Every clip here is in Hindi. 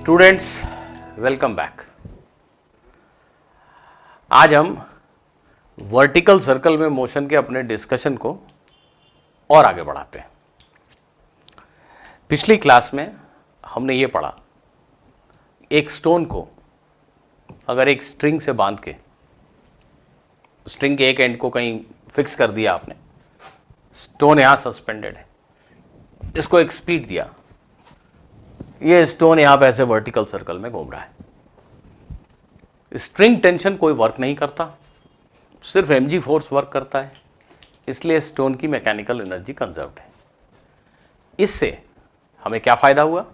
Students, welcome back. आज हम वर्टिकल सर्कल में मोशन के अपने डिस्कशन को और आगे बढ़ाते हैं। पिछली क्लास में हमने ये पढ़ा, एक स्टोन को अगर एक स्ट्रिंग से बांध के, स्ट्रिंग के एक एंड को कहीं फिक्स कर दिया आपने, स्टोन यहां सस्पेंडेड है, इसको एक स्पीड दिया, ये स्टोन यहां पे ऐसे वर्टिकल सर्कल में घूम रहा है। स्ट्रिंग टेंशन कोई वर्क नहीं करता, सिर्फ mg फोर्स वर्क करता है, इसलिए स्टोन की मैकेनिकल एनर्जी कंजर्व्ड है। इससे हमें क्या फायदा हुआ?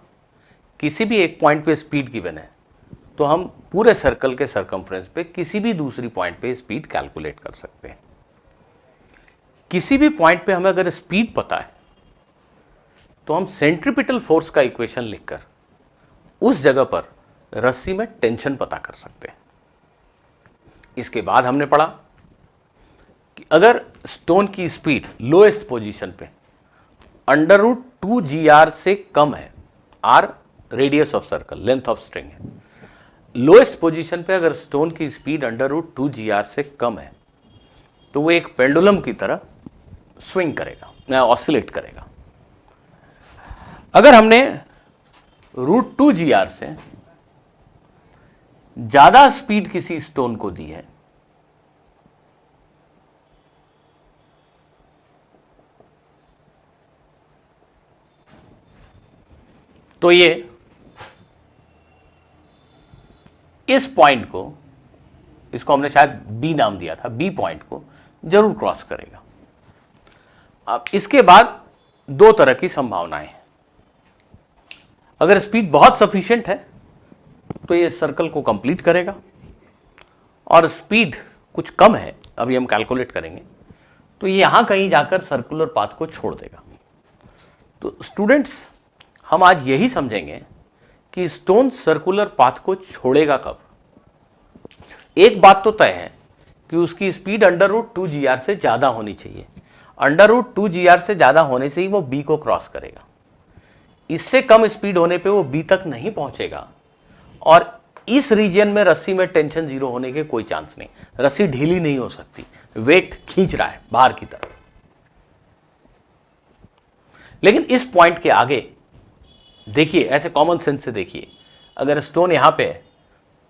किसी भी एक पॉइंट पे स्पीड गिवन है तो हम पूरे सर्कल के सरकमफ्रेंस पे किसी भी दूसरी पॉइंट पे स्पीड कैलकुलेट कर सकते हैं। किसी भी पॉइंट पे हमें अगर स्पीड पता है तो हम सेंट्रीपिटल फोर्स का इक्वेशन लिखकर उस जगह पर रस्सी में टेंशन पता कर सकते हैं। इसके बाद हमने पढ़ा कि अगर स्टोन की स्पीड लोएस्ट पोजीशन पे √2gr से कम है, r radius of circle, length of string है, लोएस्ट पोजीशन पे अगर स्टोन की स्पीड √2gr से कम है तो वो एक पेंडुलम की तरह स्विंग करेगा या ऑसिलेट करेगा। अगर हमने √2gr से ज्यादा स्पीड किसी स्टोन को दी है तो ये इस पॉइंट को, इसको हमने शायद बी नाम दिया था, बी पॉइंट को जरूर क्रॉस करेगा। अब इसके बाद दो तरह की संभावनाएं हैं। अगर स्पीड बहुत सफिशिएंट है तो ये सर्कल को कंप्लीट करेगा, और स्पीड कुछ कम है, अभी हम कैलकुलेट करेंगे, तो ये यहां कहीं जाकर सर्कुलर पाथ को छोड़ देगा। तो स्टूडेंट्स, हम आज यही समझेंगे कि स्टोन सर्कुलर पाथ को छोड़ेगा कब। एक बात तो तय है कि उसकी स्पीड √2gr से ज्यादा होनी चाहिए। √2gr से ज्यादा होने से ही वो बी को क्रॉस करेगा। इससे कम स्पीड होने पे वो बी तक नहीं पहुंचेगा, और इस रीजन में रस्सी में टेंशन जीरो होने के कोई चांस नहीं। रस्सी ढीली नहीं हो सकती, वेट खींच रहा है बाहर की तरफ। लेकिन इस पॉइंट के आगे देखिए, ऐसे कॉमन सेंस से देखिए, अगर स्टोन यहां पे है,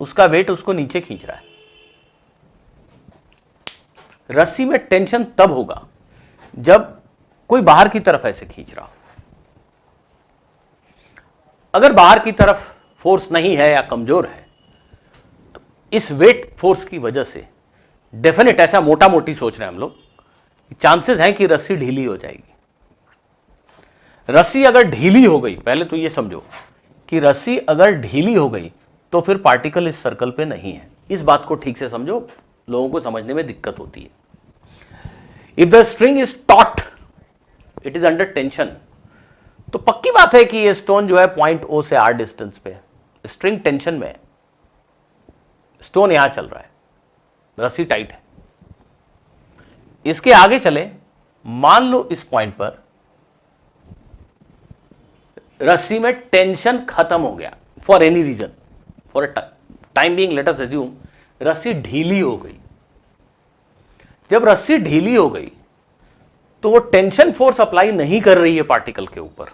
उसका वेट उसको नीचे खींच रहा है। रस्सी में टेंशन तब होगा जब कोई बाहर की तरफ ऐसे खींच रहा हो। अगर बाहर की तरफ फोर्स नहीं है या कमजोर है तो इस वेट फोर्स की वजह से डेफिनेट, ऐसा मोटा मोटी सोच रहे हैं हम लोग, चांसेस हैं कि रस्सी ढीली हो जाएगी। रस्सी अगर ढीली हो गई, पहले तो ये समझो कि रस्सी अगर ढीली हो गई तो फिर पार्टिकल इस सर्कल पे नहीं है। इस बात को ठीक से समझो, लोगों को समझने में दिक्कत होती है। If the string is taught, it is under tension, तो पक्की बात है कि ये स्टोन जो है पॉइंट O से R डिस्टेंस पे है, स्ट्रिंग टेंशन में है, स्टोन यहां चल रहा है, रस्सी टाइट है। इसके आगे चले, मान लो इस पॉइंट पर रस्सी में टेंशन खत्म हो गया, for any reason, for time being let us assume रस्सी ढीली हो गई। जब रस्सी ढीली हो गई तो वो टेंशन फोर्स अप्लाई नहीं कर रही है पार्टिकल के ऊपर।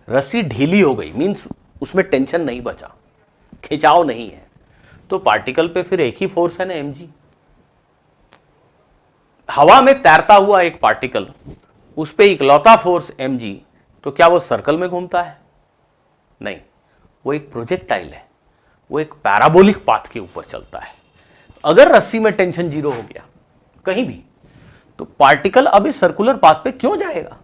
रस्सी ढीली हो गई मींस उसमें टेंशन नहीं बचा, खिंचाव नहीं है, तो पार्टिकल पे फिर एक ही फोर्स है ना, mg। हवा में तैरता हुआ एक पार्टिकल, उस पे इकलौता फोर्स mg, तो क्या वो सर्कल में घूमता है? नहीं, वो एक प्रोजेक्टाइल है, वो एक पैराबोलिक पाथ के ऊपर चलता है। अगर रस्सी में टेंशन जीरो हो गया कहीं भी, तो पार्टिकल अब इस सर्कुलर पाथ पे क्यों जाएगा?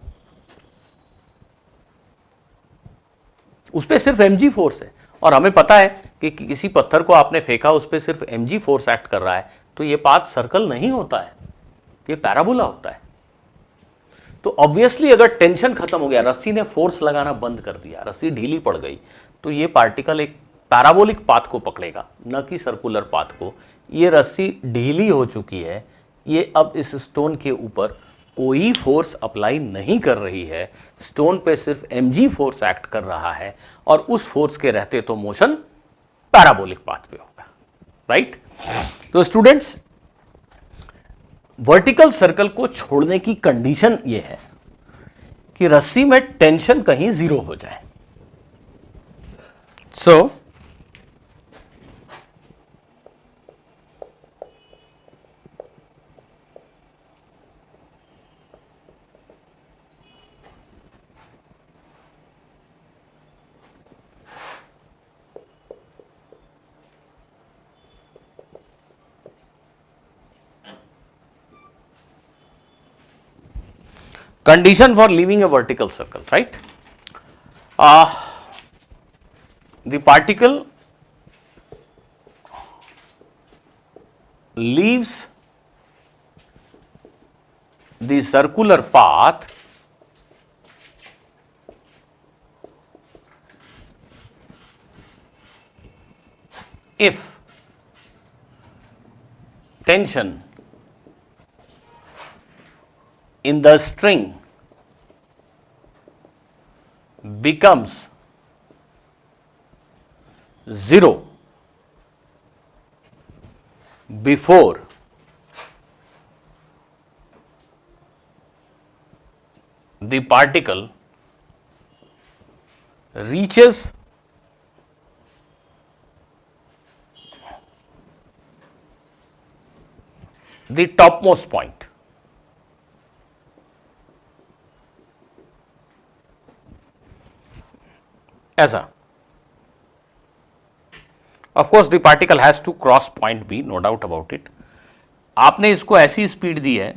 उस पे सिर्फ mg फोर्स है, और हमें पता है कि किसी पत्थर को आपने फेंका, उस पे सिर्फ mg फोर्स एक्ट कर रहा है, तो ये पाथ सर्कल नहीं होता है, ये पैराबोला होता है। तो ऑब्वियसली अगर टेंशन खत्म हो गया, रस्सी ने फोर्स लगाना बंद कर दिया, रस्सी ढीली पड़ गई, तो ये पार्टिकल एक पैराबोलिक पाथ को पकड़ेगा, न कि सर्कुलर पाथ को। ये रस्सी ढीली हो चुकी है, ये अब इस स्टोन के ऊपर कोई फोर्स अप्लाई नहीं कर रही है, स्टोन पे सिर्फ mg फोर्स एक्ट कर रहा है, और उस फोर्स के रहते तो मोशन पैराबोलिक पाथ पे होगा, राइट। तो स्टूडेंट्स, वर्टिकल सर्कल को छोड़ने की कंडीशन यह है कि रस्सी में टेंशन कहीं जीरो हो जाए। सो condition for leaving a vertical circle, right? The particle leaves the circular path if tension in the string becomes zero before the particle reaches the topmost point. ऐसा, of course the particle has to cross point B, no doubt about it. आपने इसको ऐसी स्पीड दी है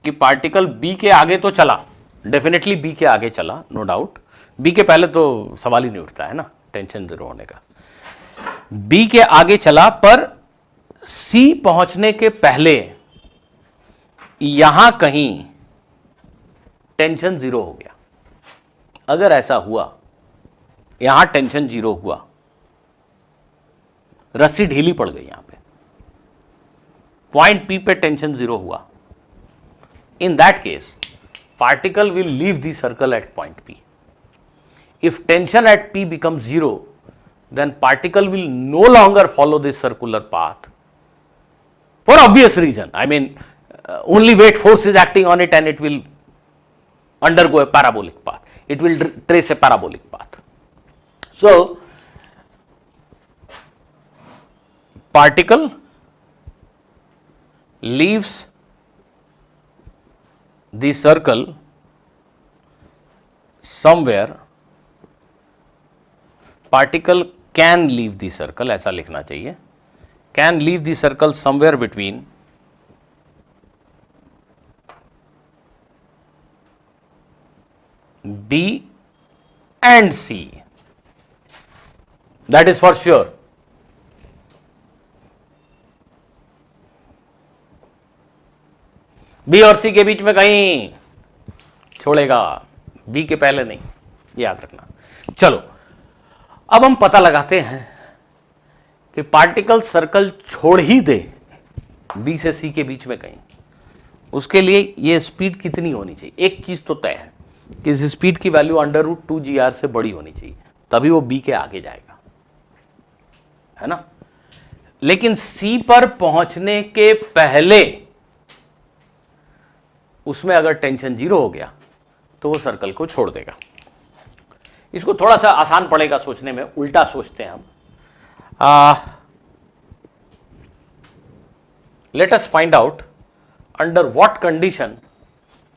कि पार्टिकल B के आगे तो चला, डेफिनेटली B के आगे चला, नो डाउट। B के पहले तो सवाल ही नहीं उठता है ना टेंशन जीरो होने का। B के आगे चला, पर C पहुंचने के पहले यहां कहीं टेंशन जीरो हो गया। अगर ऐसा हुआ, यहां टेंशन जीरो हुआ, रस्सी ढीली पड़ गई, यहां पे पॉइंट P पे टेंशन जीरो हुआ, in that case particle will leave the circle at point P. If tension at P becomes zero, then particle will no longer follow this circular path for obvious reason. I mean, only weight force is acting on it and it will undergo a parabolic path. It will trace a parabolic path. So, particle leaves the circle somewhere, particle can leave the circle, ऐसा लिखना चाहिए, can leave the circle somewhere between B and C, that is for sure. B और C के बीच में कहीं छोड़ेगा, B के पहले नहीं, याद रखना। चलो, अब हम पता लगाते हैं कि पार्टिकल सर्कल छोड़ ही दे B से C के बीच में कहीं, उसके लिए ये स्पीड कितनी होनी चाहिए। एक चीज तो तय है कि इस स्पीड की वैल्यू √2gr से बड़ी होनी चाहिए, तभी वो B के आगे जाएगा, है ना। लेकिन C पर पहुंचने के पहले उसमें अगर टेंशन जीरो हो गया तो वो सर्कल को छोड़ देगा। इसको थोड़ा सा आसान पड़ेगा सोचने में, उल्टा सोचते हैं हम। Let us find out under what condition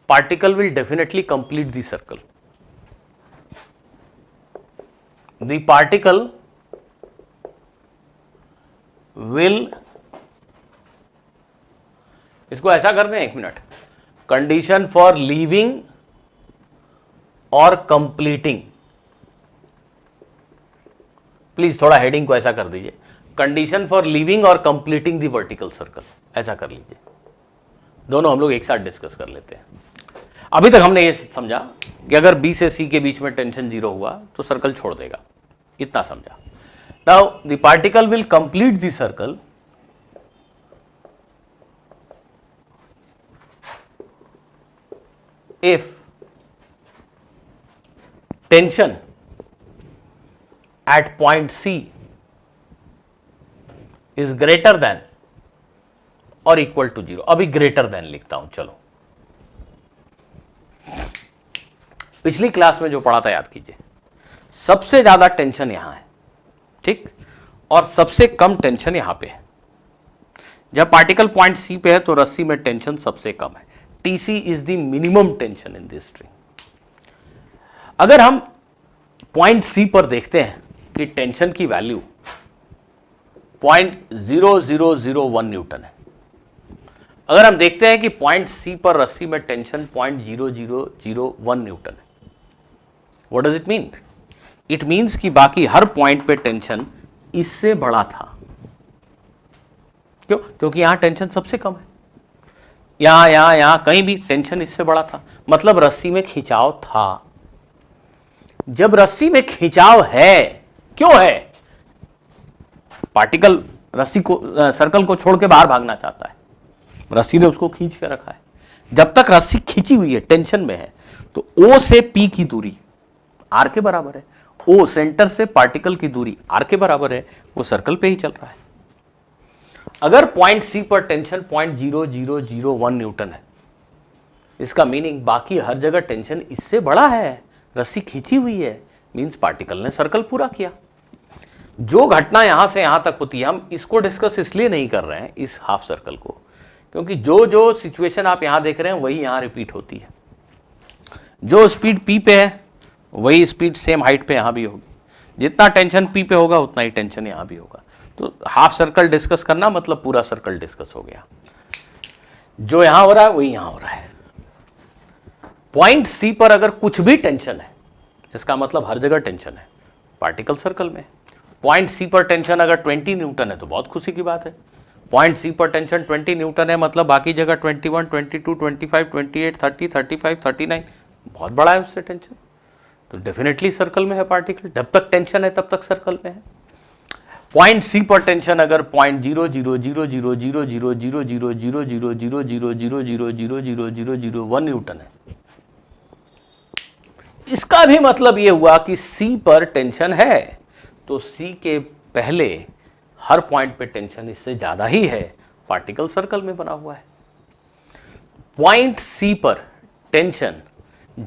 particle will definitely complete the circle. The particle will, इसको ऐसा कर दें, एक मिनट, कंडीशन फॉर लीविंग और कंप्लीटिंग, प्लीज थोड़ा हेडिंग को ऐसा कर दीजिए, कंडीशन फॉर लीविंग और कंप्लीटिंग द वर्टिकल सर्कल, ऐसा कर लीजिए। दोनों हम लोग एक साथ डिस्कस कर लेते हैं। अभी तक हमने ये समझा कि अगर B से C के बीच में टेंशन जीरो हुआ तो सर्कल छोड़ देगा, इतना समझा। Now the particle will complete the circle if tension at point C is greater than or equal to 0। अभी ग्रेटर देन लिखता हूं, चलो पिछली क्लास में जो पढ़ा था याद कीजिए। सबसे ज्यादा टेंशन यहां है, ठीक, और सबसे कम टेंशन यहां पे है। जब पार्टिकल पॉइंट सी पे है तो रस्सी में टेंशन सबसे कम है। TC is the minimum tension in this string. अगर हम पॉइंट सी पर देखते हैं कि टेंशन की वैल्यू 0.0001 न्यूटन है। अगर हम देखते हैं कि पॉइंट सी पर रस्सी में टेंशन 0.0001 न्यूटन है, what does it mean? It means कि बाकी हर पॉइंट पे टेंशन इससे बड़ा था। क्यों? क्योंकि यहां टेंशन सबसे कम है। यहां कहीं भी टेंशन इससे बड़ा था, मतलब रस्सी में खिंचाव था। जब रस्सी में खिंचाव है, क्यों है? पार्टिकल रस्सी को, सर्कल को छोड़ के बाहर भागना चाहता है, रस्सी ने उसको खींच के रखा है। जब तक रस्सी खींची हुई है, टेंशन में है, तो O से P की दूरी R के बराबर है। O सेंटर से पार्टिकल की दूरी R के बराबर है, वो सर्कल पे ही चल रहा है। अगर पॉइंट C पर टेंशन 0.0001 न्यूटन है, इसका मीनिंग बाकी हर जगह टेंशन इससे बड़ा है, रस्सी खींची हुई है, मींस पार्टिकल ने सर्कल पूरा किया। जो घटना यहां से यहां तक होती है, हम इसको डिस्कस इसलिए नहीं कर रहे हैं, इस हाफ सर्कल को, क्योंकि जो जो सिचुएशन आप यहां देख रहे हैं वही यहां रिपीट होती है। जो स्पीड P पे है वही स्पीड सेम हाइट पे यहां भी होगी। जितना टेंशन P पे होगा उतना ही टेंशन यहां भी होगा। तो हाफ सर्कल डिस्कस करना मतलब पूरा सर्कल डिस्कस हो गया। जो यहां हो रहा है वही यहां हो रहा है। पॉइंट C पर अगर कुछ भी टेंशन है, इसका मतलब हर जगह टेंशन है, पार्टिकल सर्कल में। पॉइंट C पर टेंशन अगर 20 न्यूटन है तो बहुत खुशी की बात है। पॉइंट C पर टेंशन 20 न्यूटन है, मतलब बाकी जगह 21, 22, 25, 28, 30, 35, 39 बहुत बड़ा है उससे टेंशन, तो डेफिनेटली सर्कल में है पार्टिकल। जब तक टेंशन है तब तक सर्कल में है। पॉइंट C पर टेंशन अगर 0.0000000000000000000001 न्यूटन है, इसका भी मतलब यह हुआ कि C पर टेंशन है, तो C के पहले हर पॉइंट पे टेंशन इससे ज्यादा ही है, पार्टिकल सर्कल में बना हुआ है। पॉइंट C पर टेंशन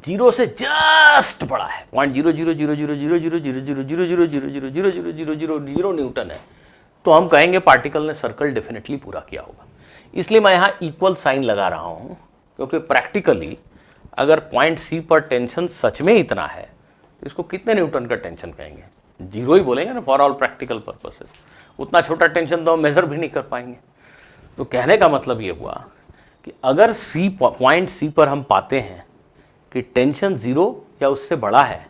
0 से जस्ट बड़ा है, 0.000000000000000000 न्यूटन है, तो हम कहेंगे पार्टिकल ने सर्कल डेफिनेटली पूरा किया होगा। इसलिए मैं यहां इक्वल साइन लगा रहा हूं, क्योंकि प्रैक्टिकली अगर पॉइंट C पर टेंशन सच में इतना है तो इसको कितने न्यूटन का टेंशन कहेंगे? 0 ही बोलेंगे ना, फॉर ऑल प्रैक्टिकल पर्पसेस। उतना छोटा टेंशन तो हम मेजर भी नहीं कर पाएंगे। तो कहने का मतलब ये हुआ कि अगर पॉइंट C पर हम पाते हैं कि टेंशन 0 या उससे बड़ा है,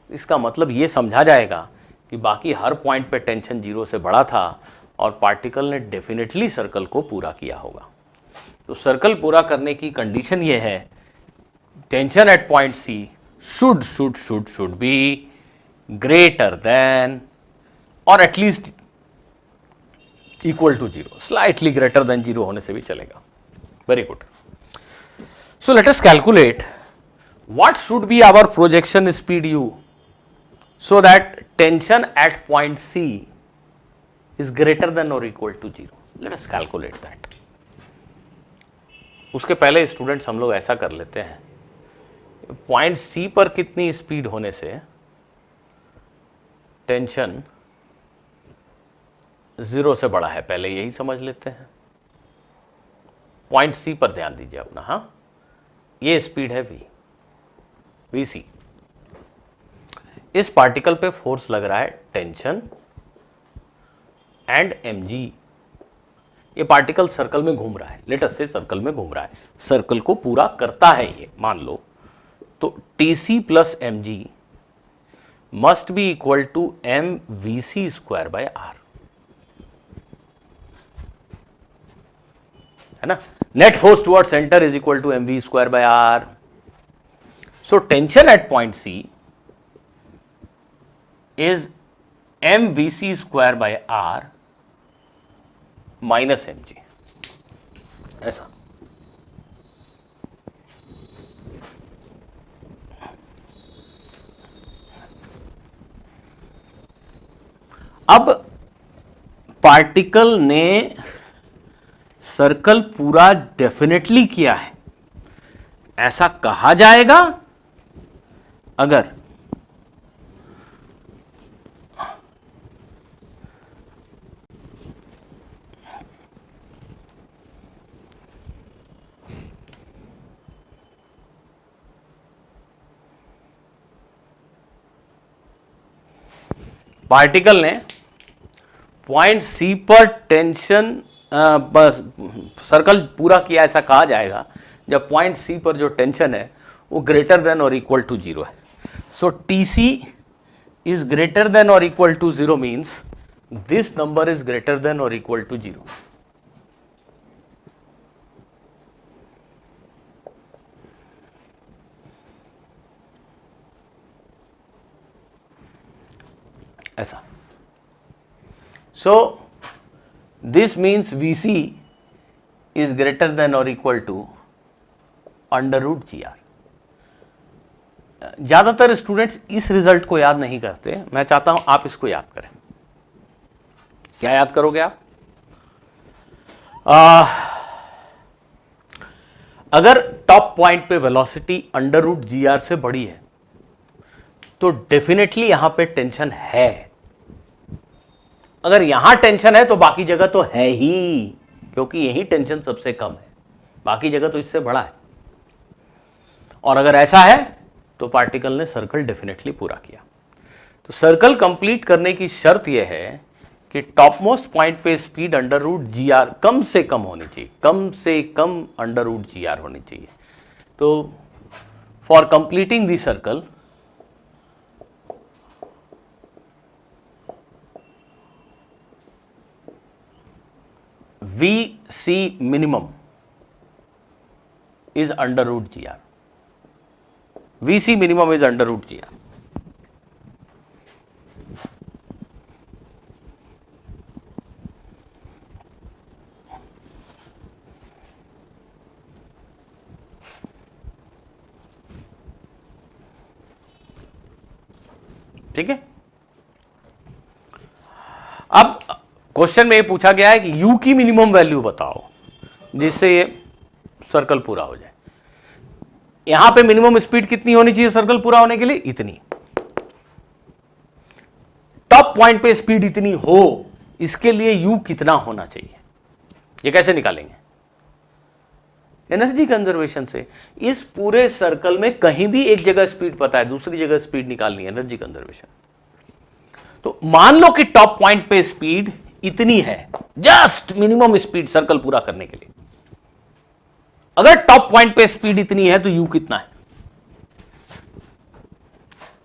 इसका मतलब ये समझा जाएगा कि बाकी हर पॉइंट पे टेंशन 0 से बड़ा था और पार्टिकल ने डेफिनेटली सर्कल को पूरा किया होगा। तो सर्कल पूरा करने की कंडीशन ये है, tension at point C should be greater than or at least equal to 0, slightly greater than 0 होने से भी चलेगा। Very good. So let us calculate what should be our projection speed u so that tension at point C is greater than or equal to 0. Let us calculate that. उसके पहले स्टूडेंट्स हम लोग ऐसा कर लेते हैं, पॉइंट C पर कितनी स्पीड होने से टेंशन 0 से बड़ा है, पहले यही समझ लेते हैं। पॉइंट C पर ध्यान दीजिए अपना, हाँ, ये स्पीड है VC। इस पार्टिकल पे फोर्स लग रहा है टेंशन एंड mg। ये पार्टिकल सर्कल में घूम रहा है, लेट अस से सर्कल में घूम रहा है, सर्कल को पूरा करता है ये, मान लो। तो TC plus mg must be equal to mvc square by r, है ना। Net force toward centre is equal to mv square by r। So tension at point C is mvc square by r minus mg, ऐसा। अब पार्टिकल ने सर्कल पूरा डेफिनेटली किया है ऐसा कहा जाएगा अगर पार्टिकल ने पॉइंट सी पर टेंशन बस सर्कल पूरा किया ऐसा कहा जाएगा जब पॉइंट सी पर जो टेंशन है वो ग्रेटर देन और इक्वल टू 0 है. So T C is greater than और equal to 0 means this number is greater than और इक्वल टू 0. ऐसा. So this means VC is greater than और इक्वल टू √GR. ज्यादातर स्टूडेंट्स इस रिजल्ट को याद नहीं करते. मैं चाहता हूं आप इसको याद करें. क्या याद करोगे आप? अगर टॉप पॉइंट पे वेलोसिटी √GR से बड़ी है तो डेफिनेटली यहां पे टेंशन है. अगर यहां टेंशन है तो बाकी जगह तो है ही, क्योंकि यही टेंशन सबसे कम है, बाकी जगह तो इससे बड़ा है. और अगर ऐसा है तो पार्टिकल ने सर्कल डेफिनेटली पूरा किया. तो सर्कल कंप्लीट करने की शर्त यह है कि टॉप मोस्ट पॉइंट पे स्पीड √GR कम से कम होनी चाहिए, कम से कम √GR होनी चाहिए. तो for completing the circle VC minimum is √GR. VC minimum is √GR. ठीक है. अब क्वेश्चन में ये पूछा गया है कि U की मिनिमम वैल्यू बताओ जिससे ये सर्कल पूरा हो जाए. यहां पे मिनिमम स्पीड कितनी होनी चाहिए सर्कल पूरा होने के लिए? इतनी. टॉप पॉइंट पे स्पीड इतनी हो, इसके लिए U कितना होना चाहिए? ये कैसे निकालेंगे? एनर्जी कंजर्वेशन से. इस पूरे सर्कल में कहीं भी एक जगह स्पीड पता है, दूसरी जगह स्पीड निकालनी है, एनर्जी कंजर्वेशन. तो मान लो कि टॉप पॉइंट पे स्पीड इतनी है, जस्ट मिनिमम स्पीड सर्कल पूरा करने के लिए. अगर टॉप पॉइंट पे स्पीड इतनी है तो U कितना है?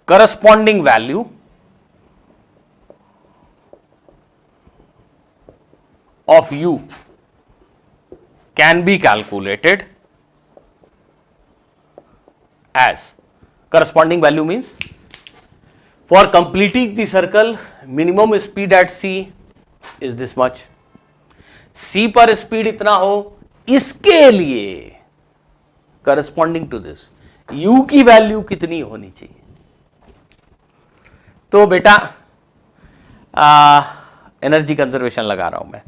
Corresponding value of U can be calculated as corresponding value means for completing the circle minimum speed at C is this much. C पर स्पीड इतना हो, इसके लिए corresponding to this U की वैल्यू कितनी होनी चाहिए? तो बेटा एनर्जी कंजर्वेशन लगा रहा हूं मैं.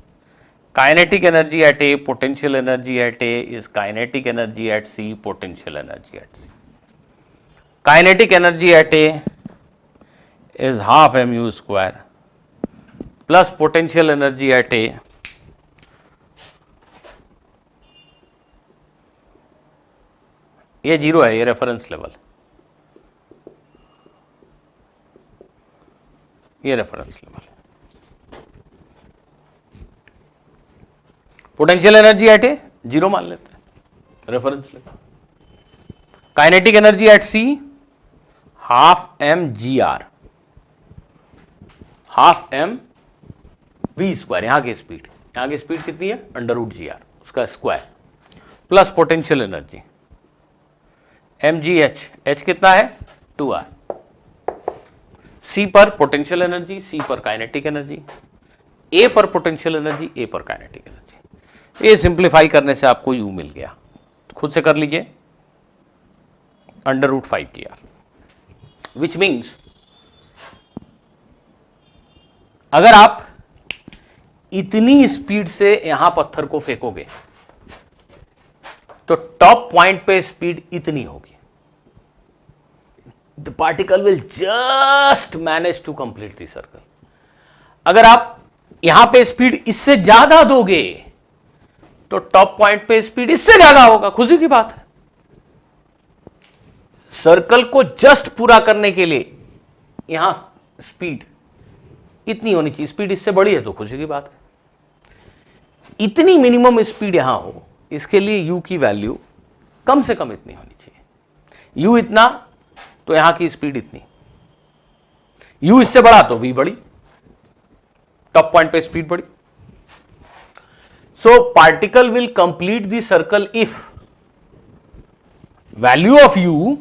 Kinetic energy at A, potential energy at A is kinetic energy at C, potential energy at C. Kinetic energy at A is half mu square plus potential energy at A ये 0 है, ये रेफरेंस लेवल, ये reference level. Potential energy at A 0 मान लेते हैं, reference level. Kinetic energy at C half mgr, half mv square. यहां की स्पीड कितनी है? √GR उसका square plus potential energy mgh, h कितना है? 2r. C पर पोटेंशियल एनर्जी, C पर काइनेटिक एनर्जी, A पर पोटेंशियल एनर्जी, A पर काइनेटिक एनर्जी. ये सिंप्लीफाई करने से आपको U मिल गया. खुद से कर लीजिए. √5GR विच मीन्स अगर आप इतनी स्पीड से यहां पत्थर को फेंकोगे तो टॉप पॉइंट पे स्पीड इतनी होगी, the particle will just manage to complete the circle. अगर आप यहां पे स्पीड इससे ज्यादा दोगे तो टॉप पॉइंट पे स्पीड इससे ज्यादा होगा। खुशी की बात है, सर्कल को जस्ट पूरा करने के लिए यहां स्पीड इतनी होनी चाहिए, स्पीड इससे बड़ी है तो खुशी की बात है। इतनी मिनिमम स्पीड यहां हो, इसके लिए u की वैल्यू कम से कम इतनी होनी चाहिए। u इतना तो यहां की स्पीड इतनी, u इससे बड़ा तो v बड़ी, टॉप पॉइंट पे स्पीड बड़ी। So particle will complete the circle if value of u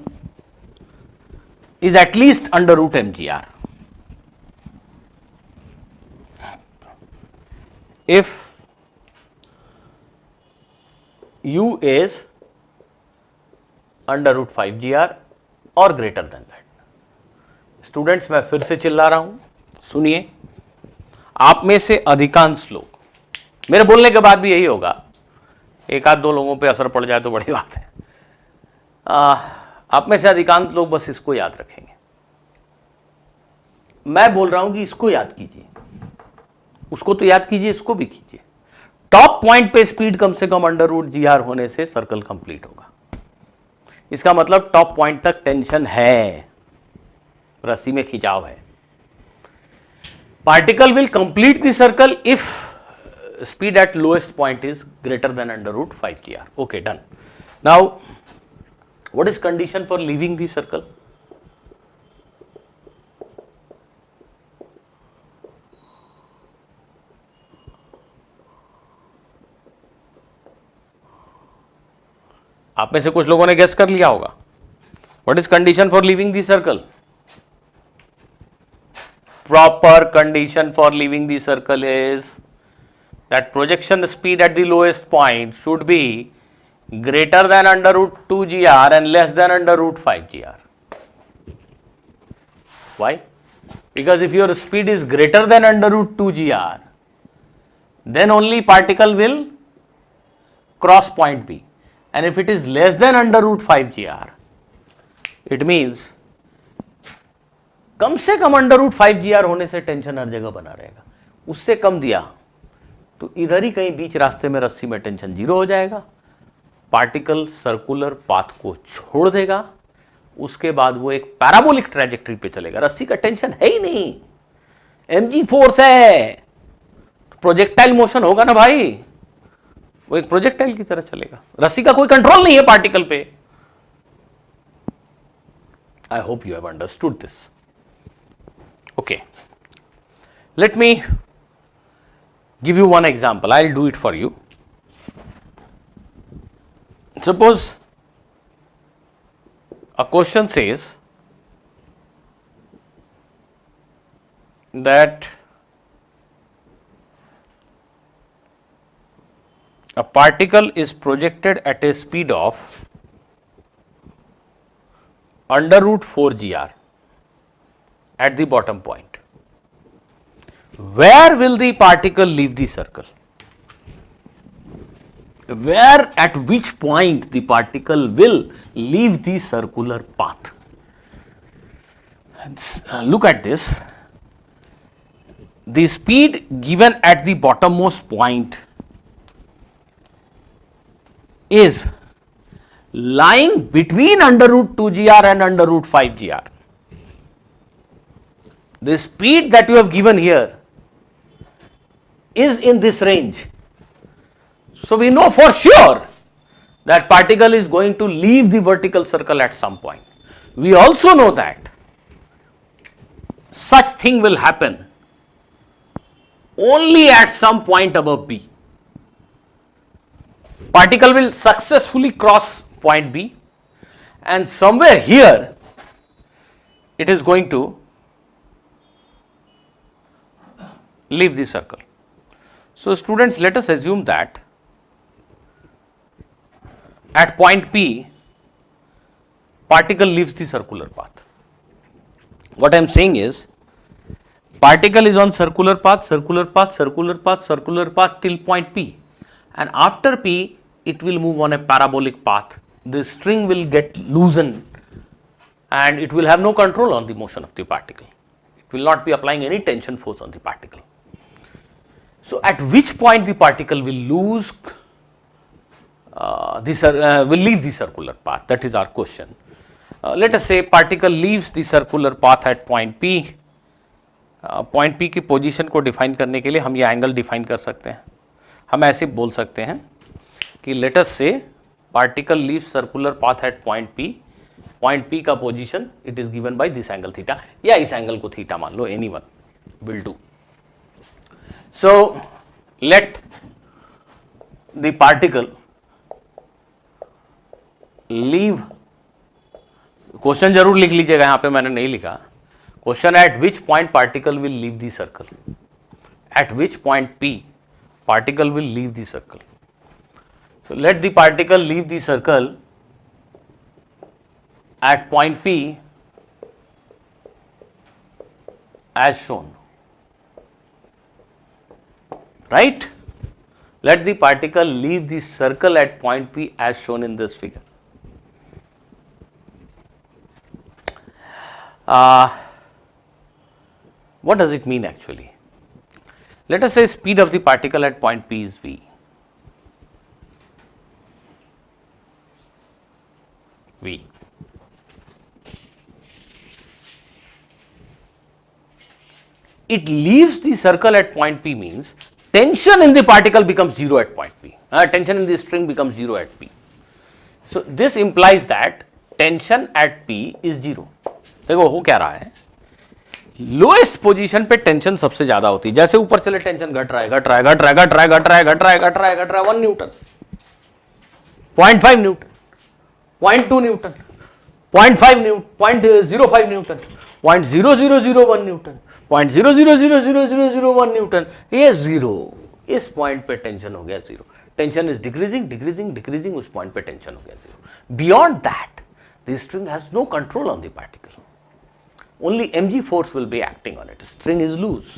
is at least under root mgr. If u is under root 5gr or greater than that. Students मैं फिर से चिल्ला रहा हूं, सुनिए। आप में से अधिकांश लोग, मेरे बोलने के बाद भी यही होगा, एक आध दो लोगों पे असर पड़ जाए तो बड़ी बात है। आप में से अधिकांश लोग बस इसको याद रखेंगे। मैं बोल रहा हूं कि इसको याद कीजिए, उसको तो याद कीजिए, इसको भी कीजिए। टॉप पॉइंट पे स्पीड कम से कम अंडर रूट जी आर होने से सर्कल कंप्लीट होगा। इसका मतलब टॉप पॉइंट तक टेंशन है, रस्सी में खिंचाव है। Particle will complete the circle if speed at lowest point is greater than under root 5gr. Okay, done. Now what is condition for leaving the circle? आप में से कुछ लोगों ने गेस कर लिया होगा। What is condition for leaving the circle? Proper condition for leaving the circle is that projection speed at the lowest point should be greater than under root 2gr and less than under root 5gr. Why? Because if your speed is greater than under root 2gr, then only particle will cross point B. And if it is less than under root 5gr, it means कम से कम अंडर रूट 5gr होने से टेंशन हर जगह बना रहेगा। उससे कम दिया तो इधर ही कहीं बीच रास्ते में रस्सी में टेंशन जीरो हो जाएगा, पार्टिकल सर्कुलर पाथ को छोड़ देगा, उसके बाद वो एक पैराबोलिक ट्रैजेक्टरी पे चलेगा। रस्सी का टेंशन है ही नहीं, mg फोर्स है, प्रोजेक्टाइल मोशन होगा ना भाई, वो एक प्रोजेक्टाइल की तरह चलेगा। रस्सी का कोई कंट्रोल नहीं है पार्टिकल पे। आई hope you have understood this. Okay, let me give you one example. I will do it for you. Suppose a question says that a particle is projected at a speed of under root 4gr at the bottom point. Where will the particle leave the circle? Where, at which point the particle will leave the circular path? Look at this. The speed given at the bottommost point is lying between under root 2gr and under root 5gr. The speed that you have given here is in this range. So we know for sure that particle is going to leave the vertical circle at some point. We also know that such thing will happen only at some point above B. Particle will successfully cross point B and somewhere here it is going to leave the circle. So students, let us assume that at point P, particle leaves the circular path. What I am saying is, particle is on circular path, circular path, circular path, circular path till point P, and after P it will move on a parabolic path. The string will get loosened and it will have no control on the motion of the particle. It will not be applying any tension force on the particle. So, at which point the particle will lose will leave the circular path? That is our question. Let us say particle leaves the circular path at point P. Point P की पोजीशन को डिफाइन करने के लिए हम ये एंगल डिफाइन कर सकते हैं. हम ऐसे बोल सकते हैं कि let us say particle leave circular path at point P का position it is given by this angle theta, या इस एंगल को थीटा मान लो, any one will do. So let the particle leave, question जरूर लिख लीजिएगा, यहां पे मैंने नहीं लिखा. Question: at which point particle will leave the circle? At which point P particle will leave the circle? So let the particle leave the circle at point P as shown. Right? Let the particle leave the circle at point P as shown in this figure. What does it mean actually? Let us say speed of the particle at point P is v. It leaves the circle at point P means tension in the particle becomes 0 at point P. Tension in the string becomes 0 at P. So this implies that tension at P is 0. देखो हो क्या रहा है, लोएस्ट पोजीशन पे टेंशन सबसे ज्यादा होती है. जैसे ऊपर चले टेंशन घट रहा है 1 newton, 0.5 newton, 0.2 newton, 0.5 newton, 0.05 newton, 0.00001 newton, 0.0000001 newton, ये जीरो. इस पॉइंट पे टेंशन हो गया zero. Tension is decreasing decreasing decreasing, उस पॉइंट पे टेंशन हो गया zero. Beyond that the string has no control on the particle. Only mg force will be acting on it. String is loose.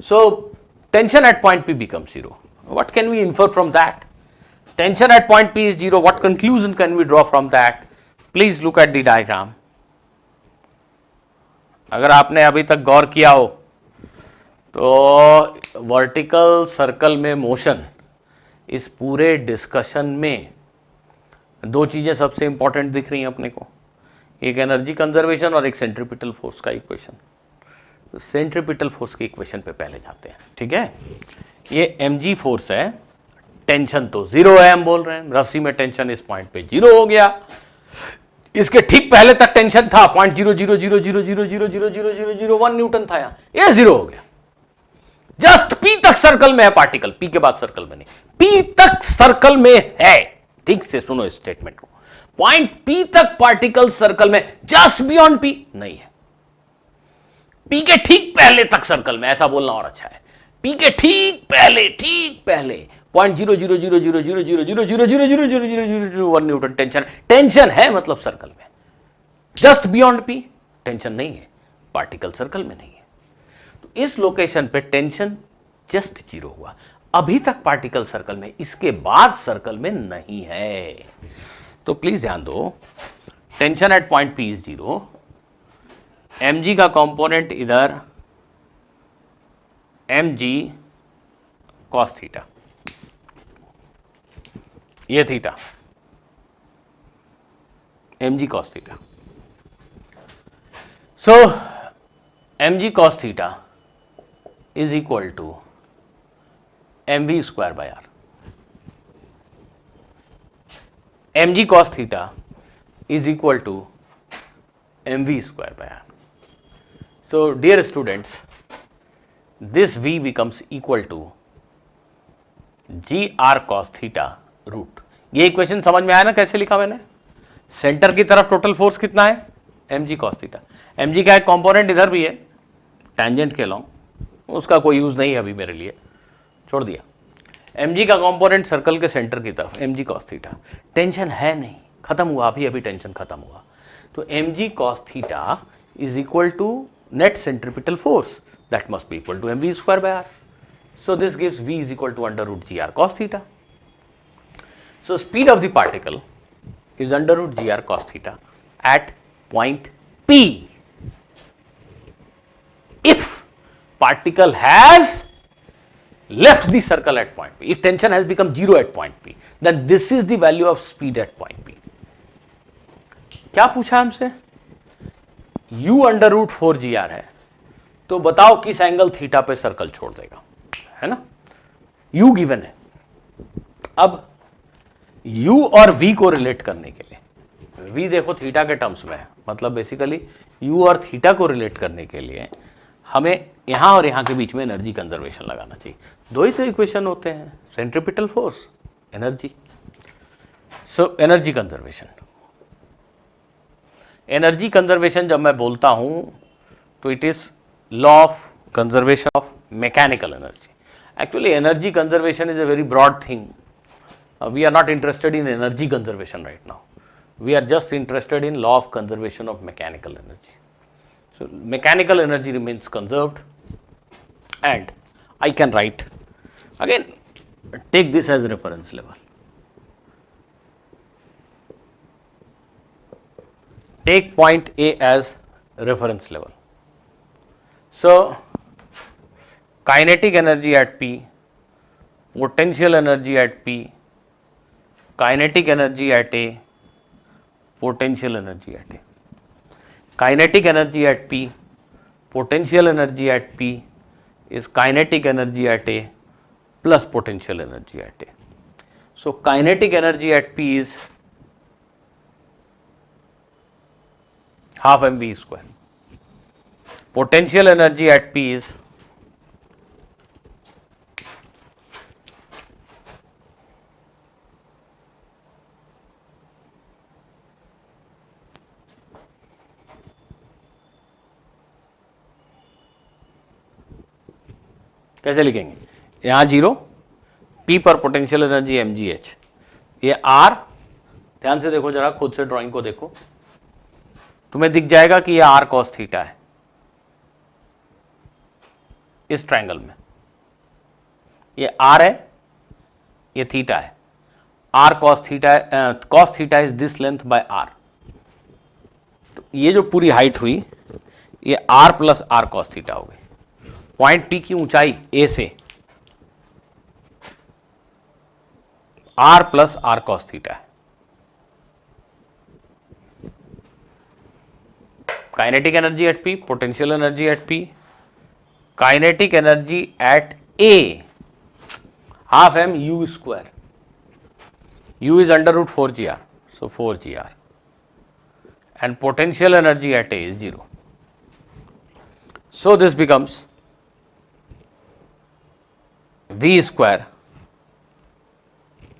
So tension at point P becomes 0. What can we infer from that? Tension at point P is 0. What conclusion can we draw from that? Please look at the diagram. अगर आपने अभी तक गौर किया हो तो वर्टिकल सर्कल में मोशन, इस पूरे डिस्कशन में दो चीजें सबसे इंपॉर्टेंट दिख रही हैं अपने को. एक एनर्जी कंजर्वेशन और एक सेंट्रीपिटल फोर्स का इक्वेशन. तो सेंट्रीपिटल फोर्स के इक्वेशन पे पहले जाते हैं. ठीक है, ये mg फोर्स है, टेंशन तो 0 है, हम बोल रहे हैं रस्सी में टेंशन इस पॉइंट पे 0 हो गया. इसके ठीक पहले तक टेंशन था 0.00000000001 न्यूटन था, यहां ये 0 हो गया. जस्ट P तक सर्कल में है पार्टिकल, P के बाद सर्कल में नहीं, P तक सर्कल में है. ठीक से सुनो इस स्टेटमेंट को. पॉइंट P तक पार्टिकल सर्कल में, जस्ट बियॉन्ड P नहीं है. P के ठीक पहले तक सर्कल में, ऐसा बोलना और अच्छा है. P के ठीक पहले 0.00000000001 न्यूटन टेंशन है, मतलब सर्कल में. जस्ट बियॉन्ड P टेंशन नहीं है, पार्टिकल सर्कल में नहीं है. तो इस लोकेशन पे टेंशन जस्ट 0 हुआ. अभी तक पार्टिकल सर्कल में, इसके बाद सर्कल में नहीं है. तो प्लीज ध्यान दो, tension at point P is 0. mg का कंपोनेंट इधर mg cos थीटा, ये theta mg cos theta. So mg cos theta is equal to mv square by r. mg cos theta is equal to mv square by r. So dear students, this v becomes equal to gr cos theta root. ये इक्वेशन समझ में आया ना कैसे लिखा मैंने? सेंटर की तरफ टोटल फोर्स कितना है? mg cos theta. mg का एक कंपोनेंट इधर भी है टेंजेंट के लॉन्ग, उसका कोई यूज नहीं है अभी मेरे लिए, छोड़ दिया. mg का कंपोनेंट सर्कल के सेंटर की तरफ mg cos थीटा. टेंशन है नहीं, खत्म हुआ, अभी टेंशन खत्म हुआ. तो mg cos theta is equal to net centripetal force, that must be equal to mv square by r. So this gives v is equal to under root gr cos theta. So speed of the particle is under root gr cos theta at point P. If particle has left the circle at point P, if tension has become 0 at point P, then this is the value of speed at point P. क्या पूछा हमसे? u अंडर रूट 4gr है, तो बताओ किस एंगल थीटा पे सर्कल छोड़ देगा, है ना? u गिवन है. अब u और v को रिलेट करने के लिए, v देखो थीटा के टर्म्स में है, मतलब बेसिकली u और थीटा को रिलेट करने के लिए हमें यहां और यहां के बीच में एनर्जी कंजर्वेशन लगाना चाहिए. दो ही तो इक्वेशन होते हैं, centripetal force, energy. So energy conservation. Energy conservation जब मैं बोलता हूं तो it is law of conservation of mechanical energy. Actually energy conservation is a very broad thing. We are not interested in energy conservation right now. We are just interested in law of conservation of mechanical energy. So mechanical energy remains conserved, and I can write again, take this as reference level. Take point A as reference level. So kinetic energy at P, potential energy at P, kinetic energy at A, potential energy at A. Kinetic energy at P, potential energy at P is kinetic energy at A plus potential energy at A. So kinetic energy at P is half mv square. Potential energy at P is कैसे लिखेंगे? यहाँ 0, P पर पोटेंशियल एनर्जी mgh, ये R, ध्यान से देखो जरा, खुद से ड्राइंग को देखो, तुम्हें दिख जाएगा कि ये R cos थीटा है इस ट्रायंगल में. ये R है, ये थीटा है. R cos theta is this length by R. तो ये जो पूरी हाइट हुई ये R plus R cos theta हो गई. पॉइंट P की ऊंचाई A से R plus R cos theta है. Kinetic energy at P, potential energy at P, kinetic energy at A half m u square. u is under root 4gr, so 4gr, and potential energy at A is 0. So this becomes v square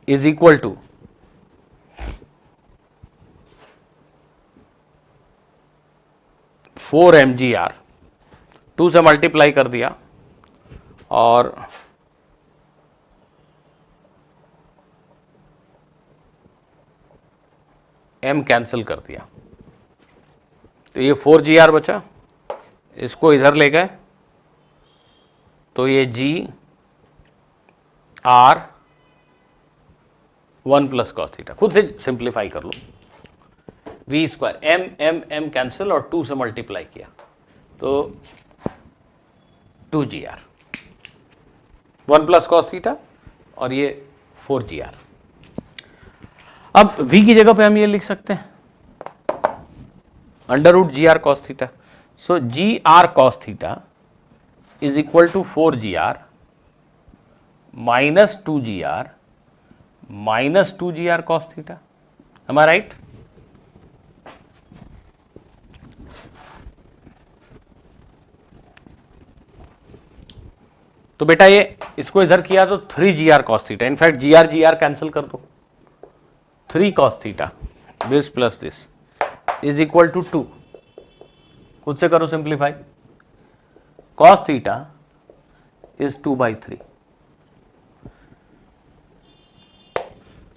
is equal to 4 mgr, 2 से मल्टीप्लाई कर दिया और m कैंसिल कर दिया, तो ये 4gr बचा. इसको इधर ले गए तो ये g R 1 plus cos theta. खुद से सिंप्लीफाई कर लो. v स्क्वायर m कैंसिल और 2 से मल्टीप्लाई किया तो 2gr, 1 प्लस कॉस थीटा और ये 4gr. अब v की जगह पे हम ये लिख सकते हैं under root gr cos theta. So gr cos theta is equal to 4gr minus 2gr minus 2gr cos theta. am I right? तो बेटा ये इसको इधर किया तो 3gr cos theta. In fact gr cancel कर दो. 3 cos theta this plus this is equal to 2. खुद से करो सिंप्लीफाई. cos theta is 2/3.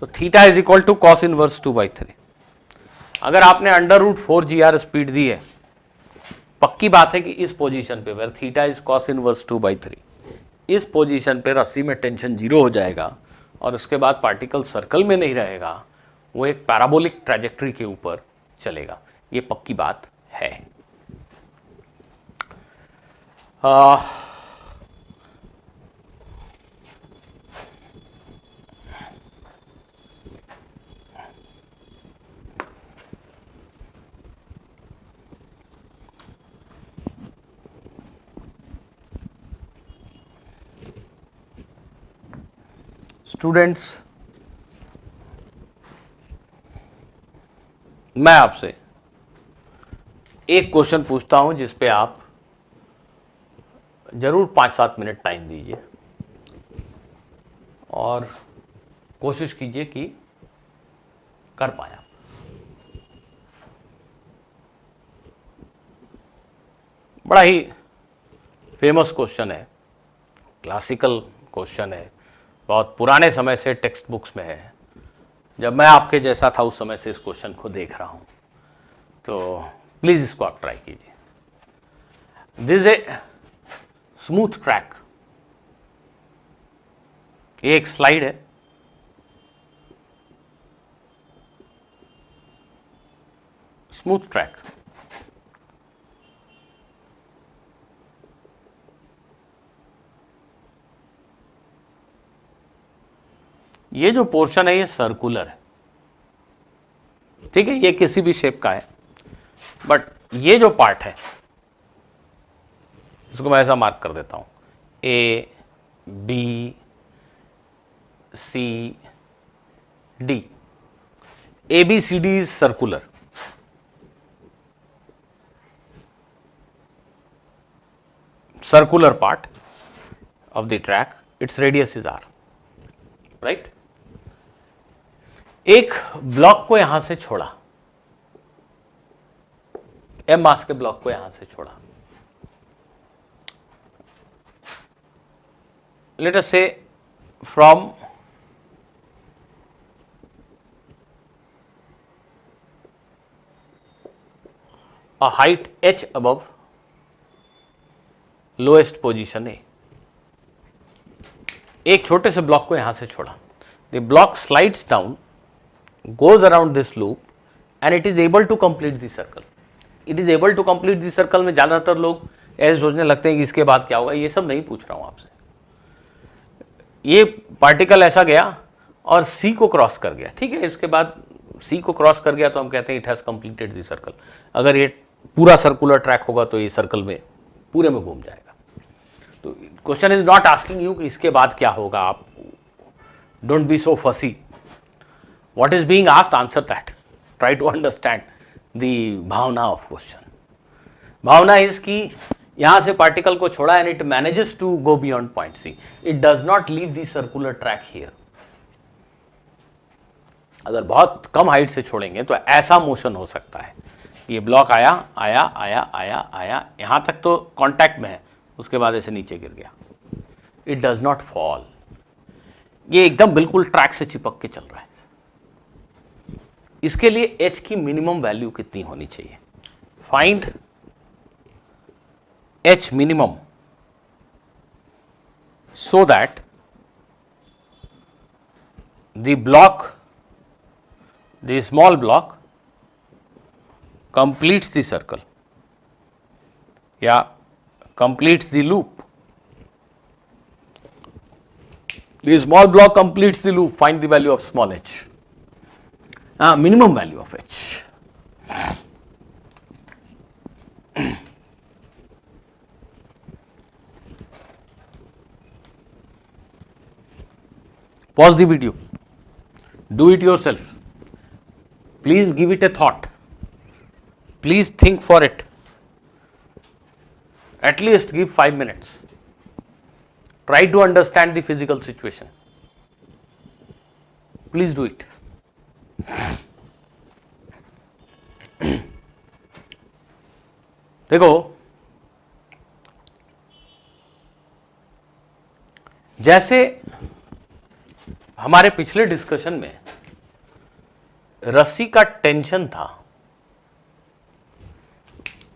तो theta is equal to cos inverse 2/3. अगर आपने अंडर रूट 4gr स्पीड दी है, पक्की बात है कि इस पोजीशन पे where theta is cos inverse 2/3, इस पोजीशन पे रस्सी में टेंशन 0 हो जाएगा और उसके बाद पार्टिकल सर्कल में नहीं रहेगा, वो एक पैराबोलिक ट्रैजेक्टरी के ऊपर चलेगा। ये पक्की बात है। स्टूडेंट्स, मैं आपसे एक क्वेश्चन पूछता हूं जिस पे आप जरूर 5-7 मिनट टाइम दीजिए और कोशिश कीजिए कि कर पाए। बड़ा ही फेमस क्वेश्चन है, क्लासिकल क्वेश्चन है, बहुत पुराने समय से टेक्स्ट बुक्स में है। जब मैं आपके जैसा था उस समय से इस क्वेश्चन को देख रहा हूं, तो प्लीज इसको आप ट्राई कीजिए। दिस ए स्मूथ ट्रैक, ये एक स्लाइड है, स्मूथ ट्रैक। ये जो पोर्शन है ये सर्कुलर है, ठीक है, ये किसी भी शेप का है, बट ये जो पार्ट है इसको मैं ऐसा मार्क कर देता हूं, A B C D. A B C D is circular, circular part of the track, its radius is r, right? एक ब्लॉक को यहां से छोड़ा, m मास के ब्लॉक को यहां से छोड़ा, let us say from a height h above lowest position A. एक छोटे से ब्लॉक को यहां से छोड़ा, the block slides down, goes around this loop and it is able to complete the circle. It is able to complete the circle में ज्यादातर लोग ऐसे सोचने लगते हैं कि इसके बाद क्या होगा। ये सब नहीं पूछ रहा हूं आपसे। ये पार्टिकल ऐसा गया और सी को क्रॉस कर गया, ठीक है, इसके बाद सी को क्रॉस कर गया तो हम कहते हैं it has completed the circle. अगर ये पूरा सर्कुलर ट्रैक होगा तो ये सर्कल में पूरे में घूम जाएगा। तो question is not asking you कि इसके बाद क्या होगा, आप don't be so fussy. What is being asked, answer that, try to understand the भावना ऑफ क्वेश्चन। भावना इज कि यहां से पार्टिकल को छोड़ा and it manages to go beyond point C, it does not leave the circular track here. अगर बहुत कम हाइट से छोड़ेंगे तो ऐसा मोशन हो सकता है, ये ब्लॉक आया आया आया आया आया, यहां तक तो कांटेक्ट में है, उसके बाद ऐसे नीचे गिर गया, इट डज नॉट फॉल। ये एकदम बिल्कुल ट्रैक से चिपक के चल रहा है। इसके लिए h की मिनिमम वैल्यू कितनी होनी चाहिए? Find h minimum so that the block, the small block completes the circle, yeah, completes the loop. The small block completes the loop. Find the value of small h. Minimum value of h. Pause the video. Do it yourself. Please give it a thought. Please think for it. At least give 5 minutes. Try to understand the physical situation. Please do it. देखो, जैसे हमारे पिछले डिस्कशन में रस्सी का टेंशन था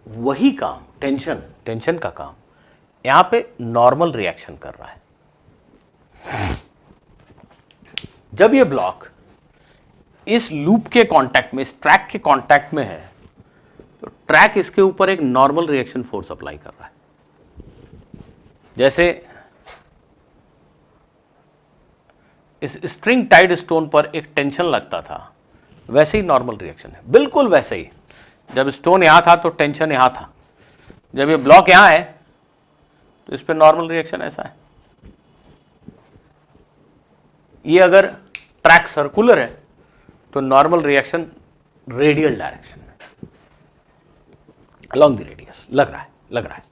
वही काम टेंशन का काम यहां पे नॉर्मल रिएक्शन कर रहा है। जब ये ब्लॉक इस लूप के कांटेक्ट में, इस ट्रैक के कांटेक्ट में है, तो ट्रैक इसके ऊपर एक नॉर्मल रिएक्शन फोर्स अप्लाई कर रहा है। जैसे इस स्ट्रिंग टाइड स्टोन पर एक टेंशन लगता था, वैसे ही नॉर्मल रिएक्शन है, बिल्कुल वैसे ही। जब स्टोन यहां था तो टेंशन यहां था, जब ये ब्लॉक यहां है तो इस पर नॉर्मल रिएक्शन ऐसा है। ये अगर ट्रैक सर्कुलर है तो नॉर्मल रिएक्शन रेडियल डायरेक्शन में, अलोंग द रेडियस लग रहा है।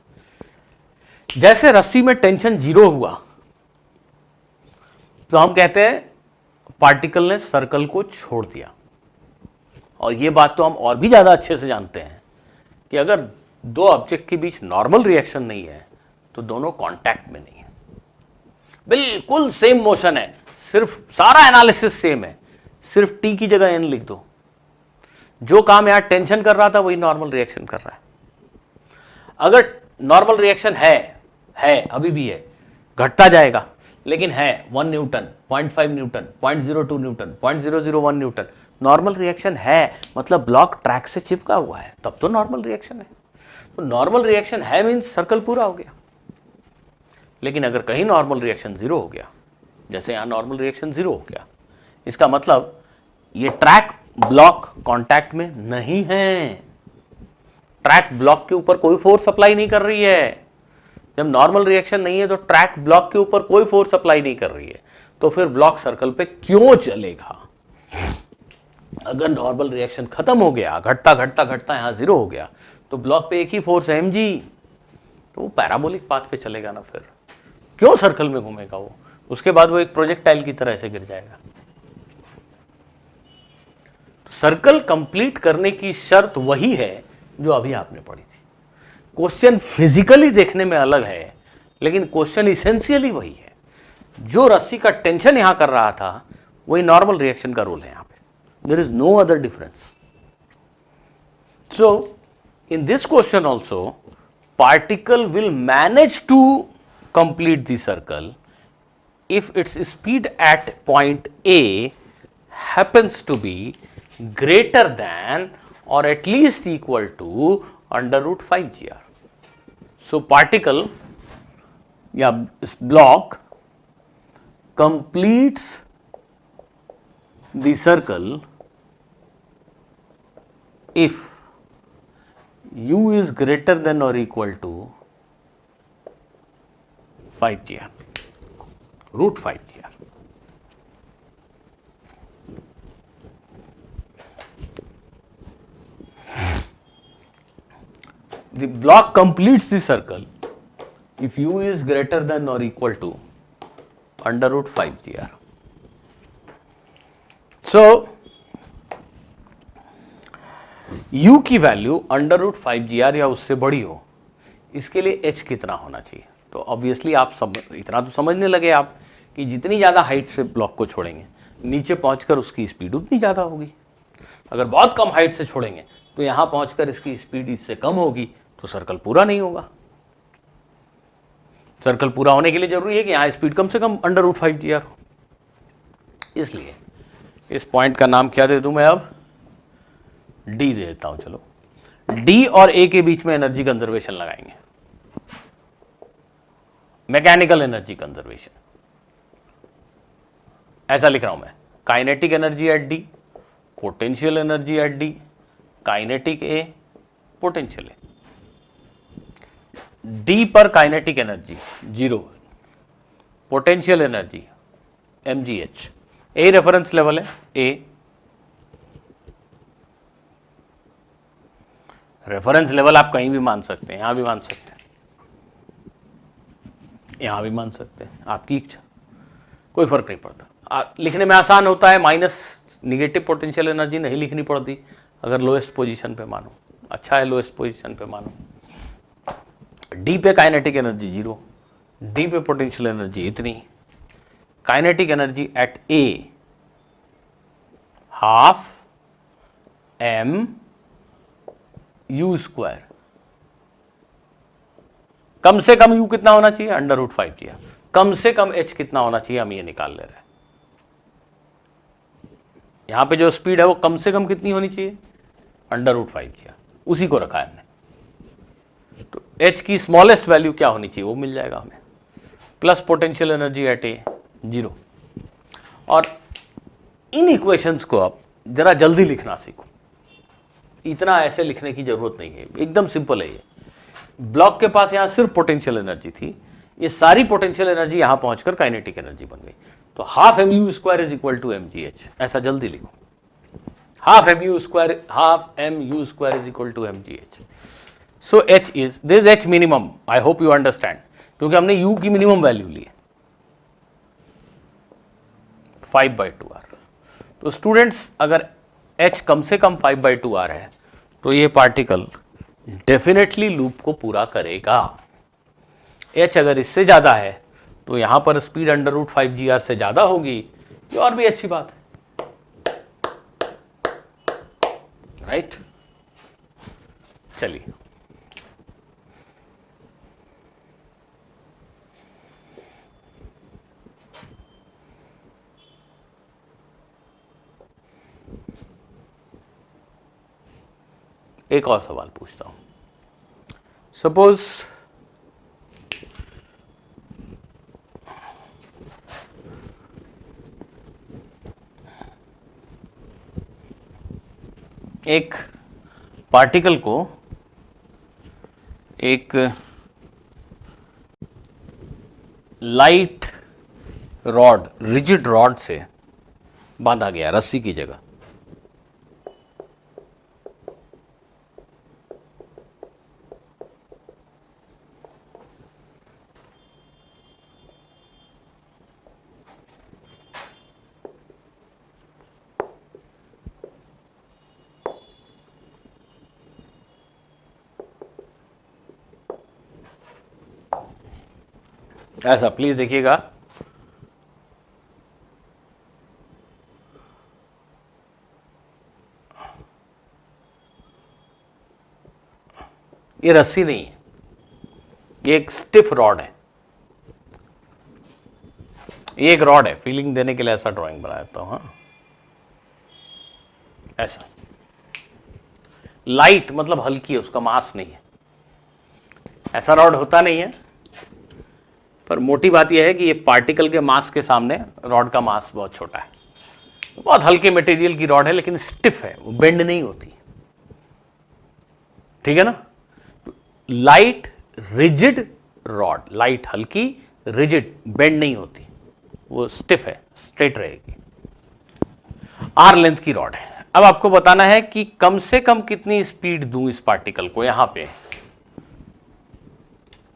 जैसे रस्सी में टेंशन 0 हुआ तो हम कहते हैं पार्टिकल ने सर्कल को छोड़ दिया। और ये बात तो हम और भी ज्यादा अच्छे से जानते हैं कि अगर दो ऑब्जेक्ट के बीच नॉर्मल रिएक्शन नहीं है तो दोनों कांटेक्ट में नहीं है, बिल्कुल सेम मोशन है, सिर्फ सारा एनालिसिस सेम है, सिर्फ टी की जगह एन लिख दो। जो काम यहां टेंशन कर रहा था वही नॉर्मल रिएक्शन कर रहा है। अगर नॉर्मल रिएक्शन है अभी भी है, घटता जाएगा, लेकिन है 1 newton, 0.5 Newton, 0.02 Newton, 0.001 Newton, normal reaction है, मतलब ब्लॉक ट्रैक से चिपका हुआ है, तब तो नॉर्मल रिएक्शन है। तो नॉर्मल रिएक्शन है मीन्स सर्कल पूरा हो गया। लेकिन अगर कहीं नॉर्मल रिएक्शन 0 हो गया, जैसे यहां नॉर्मल रिएक्शन 0 हो गया, इसका मतलब ये ट्रैक ब्लॉक कांटेक्ट में नहीं है, ट्रैक ब्लॉक के ऊपर कोई फोर्स अप्लाई नहीं कर रही है। जब नॉर्मल रिएक्शन नहीं है तो ट्रैक ब्लॉक के ऊपर कोई फोर्स अप्लाई नहीं कर रही है, तो फिर ब्लॉक सर्कल पे क्यों चलेगा? अगर नॉर्मल रिएक्शन खत्म हो गया, घटता यहां 0 हो गया, तो ब्लॉक पे एक ही फोर्स है mg, तो वो पैराबोलिक पाथ पे चलेगा ना, फिर क्यों सर्कल में घूमेगा वो? उसके बाद वो एक प्रोजेक्टाइल की तरह ऐसे गिर जाएगा। तो सर्कल कंप्लीट करने की शर्त वही है जो अभी आपने पढ़ी थी। क्वेश्चन फिजिकली देखने में अलग है, लेकिन क्वेश्चन इसेंशियली वही है। जो रस्सी का टेंशन यहां कर रहा था वही नॉर्मल रिएक्शन का रोल है यहां पे, there is no other difference. So in this question also, particle will manage to complete the circle if its speed at point A happens to be greater than or at least equal to under root 5gr. So particle या block completes the circle if u is greater than or equal to 5gr, root 5gr. The block completes the circle if u is greater than or equal to under root 5gr. So u की वैल्यू अंडर रूट 5gr या उससे बड़ी हो, इसके लिए h कितना होना चाहिए? तो ऑब्वियसली आप इतना तो समझने लगे आप कि जितनी ज़्यादा हाइट से ब्लॉक को छोड़ेंगे, नीचे पहुंचकर उसकी स्पीड उतनी ज़्यादा होगी। अगर बहुत कम हाइट से छोड़ेंगे तो यहाँ पहुंचकर इसकी स्पीड इससे कम होगी, तो सर्कल पूरा नहीं होगा। सर्कल पूरा होने के लिए जरूरी है कि यहाँ स्पीड कम से कम अंडर रूट 5gr हो। इसलिए इस पॉइंट का नाम क्या दे दूं मैं अब? डी दे देता हूं। चलो डी और ए के बीच में एनर्जी कंजर्वेशन लगाएंगे, मैकेनिकल एनर्जी कंजर्वेशन। ऐसा लिख रहा हूं मैं, kinetic energy at D, potential energy at D, kinetic A, potential A. D पर kinetic energy 0, potential energy mgh, A reference level है, ए रेफरेंस लेवल आप कहीं भी मान सकते हैं, यहां भी मान सकते हैं, यहां भी मान सकते हैं, आपकी इच्छा, कोई फर्क नहीं पड़ता। लिखने में आसान होता है, माइनस निगेटिव पोटेंशियल एनर्जी नहीं लिखनी पड़ती अगर लोएस्ट पोजीशन पे मानो, अच्छा है लोएस्ट पोजीशन पे मानो। डी पे काइनेटिक एनर्जी 0, डी पे पोटेंशियल एनर्जी इतनी, kinetic energy at A half m u square कम से कम u कितना होना चाहिए, √5g। कम से कम h कितना होना चाहिए, हम ये निकाल ले रहे हैं। यहां पे जो स्पीड है वो कम से कम कितनी होनी चाहिए, √5g, उसी को रखा है हमने। तो h की स्मॉलेस्ट वैल्यू क्या होनी चाहिए वो मिल जाएगा हमें, plus potential energy at A 0। और इन इक्वेशंस को आप जरा जल्दी लिखना सीखो, इतना ऐसे लिखने की जरूरत नहीं है, एकदम सिंपल है ये। ब्लॉक के पास यहां सिर्फ पोटेंशियल एनर्जी थी, ये सारी पोटेंशियल एनर्जी यहां पहुंचकर काइनेटिक एनर्जी बन गई। तो half mu square is equal to mgh, ऐसा जल्दी लिखो, half mu square is equal to mgh। So h is this h minimum, I hope you understand, क्योंकि हमने u की मिनिमम वैल्यू ली है 5/2r। तो स्टूडेंट्स अगर h कम से कम 5/2r है तो ये पार्टिकल डेफिनेटली लूप को पूरा करेगा। h अगर इससे ज्यादा है तो यहां पर स्पीड √5gr से ज्यादा होगी, ये और भी अच्छी बात है, राइट। चलिए एक और सवाल पूछता हूं। सपोज एक पार्टिकल को एक लाइट रॉड, रिजिड रॉड से बांधा गया, रस्सी की जगह। ऐसा प्लीज देखिएगा, ये रस्सी नहीं है, ये एक स्टिफ रॉड है, ये एक रॉड है। फीलिंग देने के लिए ऐसा ड्राइंग बना देता हूं। हाँ, ऐसा लाइट मतलब हल्की है, उसका मास नहीं है, ऐसा रॉड होता नहीं है। पर मोटी बात यह है कि ये पार्टिकल के मास के सामने रॉड का मास बहुत छोटा है, बहुत हल्के मटेरियल की रॉड है, लेकिन स्टिफ है, वो बेंड नहीं होती, ठीक है ना। लाइट रिजिड रॉड, लाइट हल्की, रिजिड बेंड नहीं होती, वो स्टिफ है, स्ट्रेट रहेगी। आर लेंथ की रॉड है। अब आपको बताना है कि कम से कम कितनी स्पीड दूं इस पार्टिकल को यहां पे,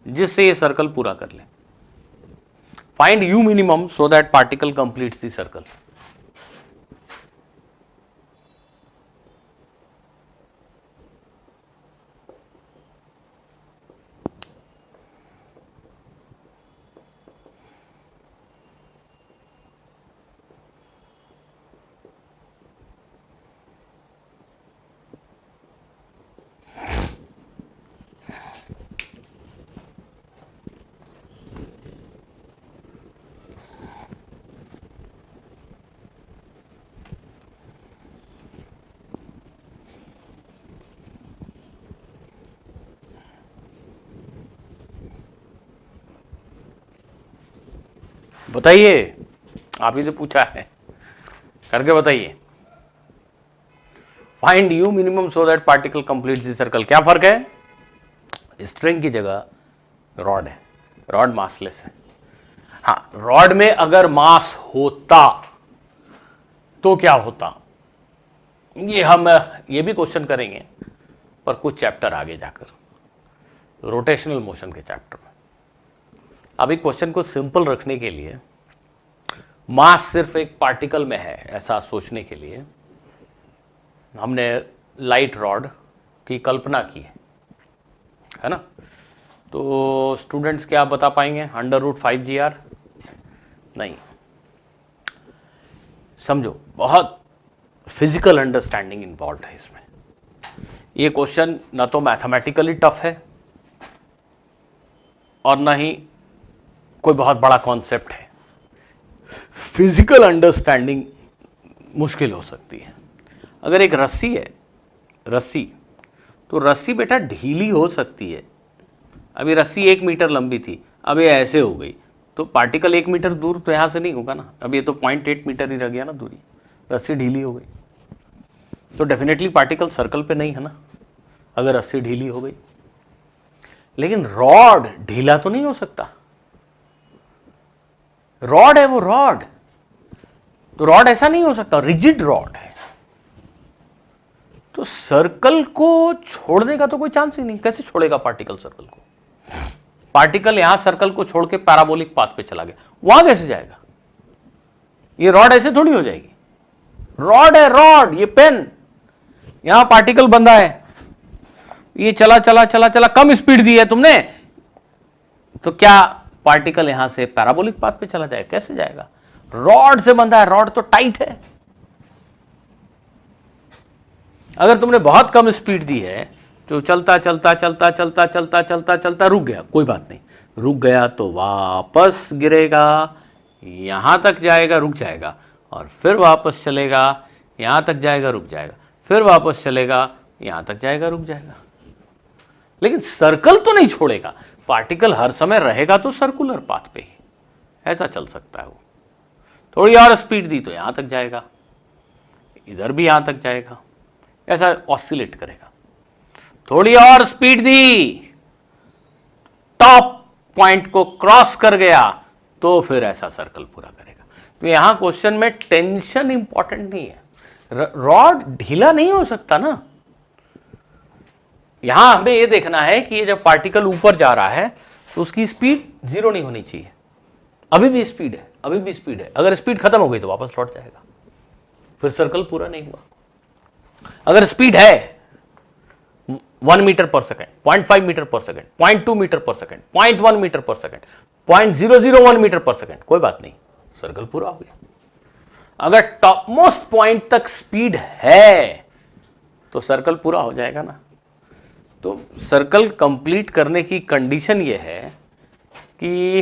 जिससे ये सर्कल पूरा कर ले। Find u minimum so that particle completes the circle. बताइए, आप ही से पूछा है, करके बताइए। Find you minimum so that particle completes the circle. क्या फर्क है, स्ट्रिंग की जगह रॉड है, रॉड मासलेस है। हाँ, रॉड में अगर मास होता तो क्या होता, ये हम ये भी क्वेश्चन करेंगे, पर कुछ चैप्टर आगे जाकर, रोटेशनल मोशन के चैप्टर में। अभी क्वेश्चन को सिंपल रखने के लिए, मास सिर्फ एक पार्टिकल में है ऐसा सोचने के लिए हमने लाइट रॉड की कल्पना की है ना। तो स्टूडेंट्स क्या आप बता पाएंगे, √5gr? नहीं, समझो बहुत फिजिकल अंडरस्टैंडिंग इन्वॉल्व है इसमें। ये क्वेश्चन ना तो मैथमेटिकली टफ है और ना ही कोई बहुत बड़ा कॉन्सेप्ट है। फिजिकल अंडरस्टैंडिंग मुश्किल हो सकती है। अगर एक रस्सी है, रस्सी, तो रस्सी बेटा ढीली हो सकती है। अभी रस्सी 1 मीटर लंबी थी, अब ये ऐसे हो गई, तो पार्टिकल 1 मीटर दूर तो यहाँ से नहीं होगा ना। अब ये तो 0.8 मीटर ही रह गया ना दूरी, रस्सी ढीली हो गई, तो डेफिनेटली पार्टिकल सर्कल पे नहीं है ना, अगर रस्सी ढीली हो गई। लेकिन रॉड ढीला तो नहीं हो सकता, रॉड है वो, रॉड, तो रॉड ऐसा नहीं हो सकता, रिजिड रॉड है। तो सर्कल को छोड़ने का तो कोई चांस ही नहीं। कैसे छोड़ेगा पार्टिकल सर्कल को? पार्टिकल यहां सर्कल को छोड़ के पैराबोलिक पाथ पे चला गया, वहां कैसे जाएगा? ये रॉड ऐसे थोड़ी हो जाएगी। रॉड है, रॉड, ये पेन, यहां पार्टिकल बंधा है, ये चला चला चला चला, कम स्पीड दी है तुमने, तो क्या पार्टिकल यहां से पैराबोलिक पाथ पे चला जाएगा? कैसे जाएगा? रॉड से बंधा है, रॉड तो टाइट है। अगर तुमने बहुत कम स्पीड दी है तो चलता चलता चलता चलता चलता चलता चलता रुक गया, कोई बात नहीं, रुक गया तो वापस गिरेगा, यहां तक जाएगा, रुक जाएगा, और फिर वापस चलेगा, यहां तक जाएगा, रुक जाएगा, फिर वापस चलेगा, यहां तक जाएगा, रुक जाएगा। लेकिन सर्कल तो नहीं छोड़ेगा, पार्टिकल हर समय रहेगा तो सर्कुलर पाथ पे ही, ऐसा चल सकता है वो। थोड़ी और स्पीड दी तो यहां तक जाएगा, इधर भी यहां तक जाएगा, ऐसा ऑसिलेट करेगा। थोड़ी और स्पीड दी, टॉप पॉइंट को क्रॉस कर गया, तो फिर ऐसा सर्कल पूरा करेगा। तो यहां क्वेश्चन में टेंशन इंपॉर्टेंट नहीं है, रॉड ढीला नहीं हो सकता ना। यहां हमें यह देखना है कि ये जब पार्टिकल ऊपर जा रहा है तो उसकी स्पीड 0 नहीं होनी चाहिए। अभी भी स्पीड है, अभी भी स्पीड है, अगर स्पीड खत्म हो गई तो वापस लौट जाएगा, फिर सर्कल पूरा नहीं हुआ। अगर स्पीड है 1 मीटर पर सेकेंड, 0.5 मीटर पर सेकेंड, 0.2 मीटर पर सेकेंड, 0.1 मीटर पर सेकेंड, 0.001 मीटर पर सेकेंड, कोई बात नहीं, सर्कल पूरा हो गया। अगर टॉप मोस्ट पॉइंट तक स्पीड है तो सर्कल पूरा हो जाएगा ना। तो सर्कल कंप्लीट करने की कंडीशन यह है कि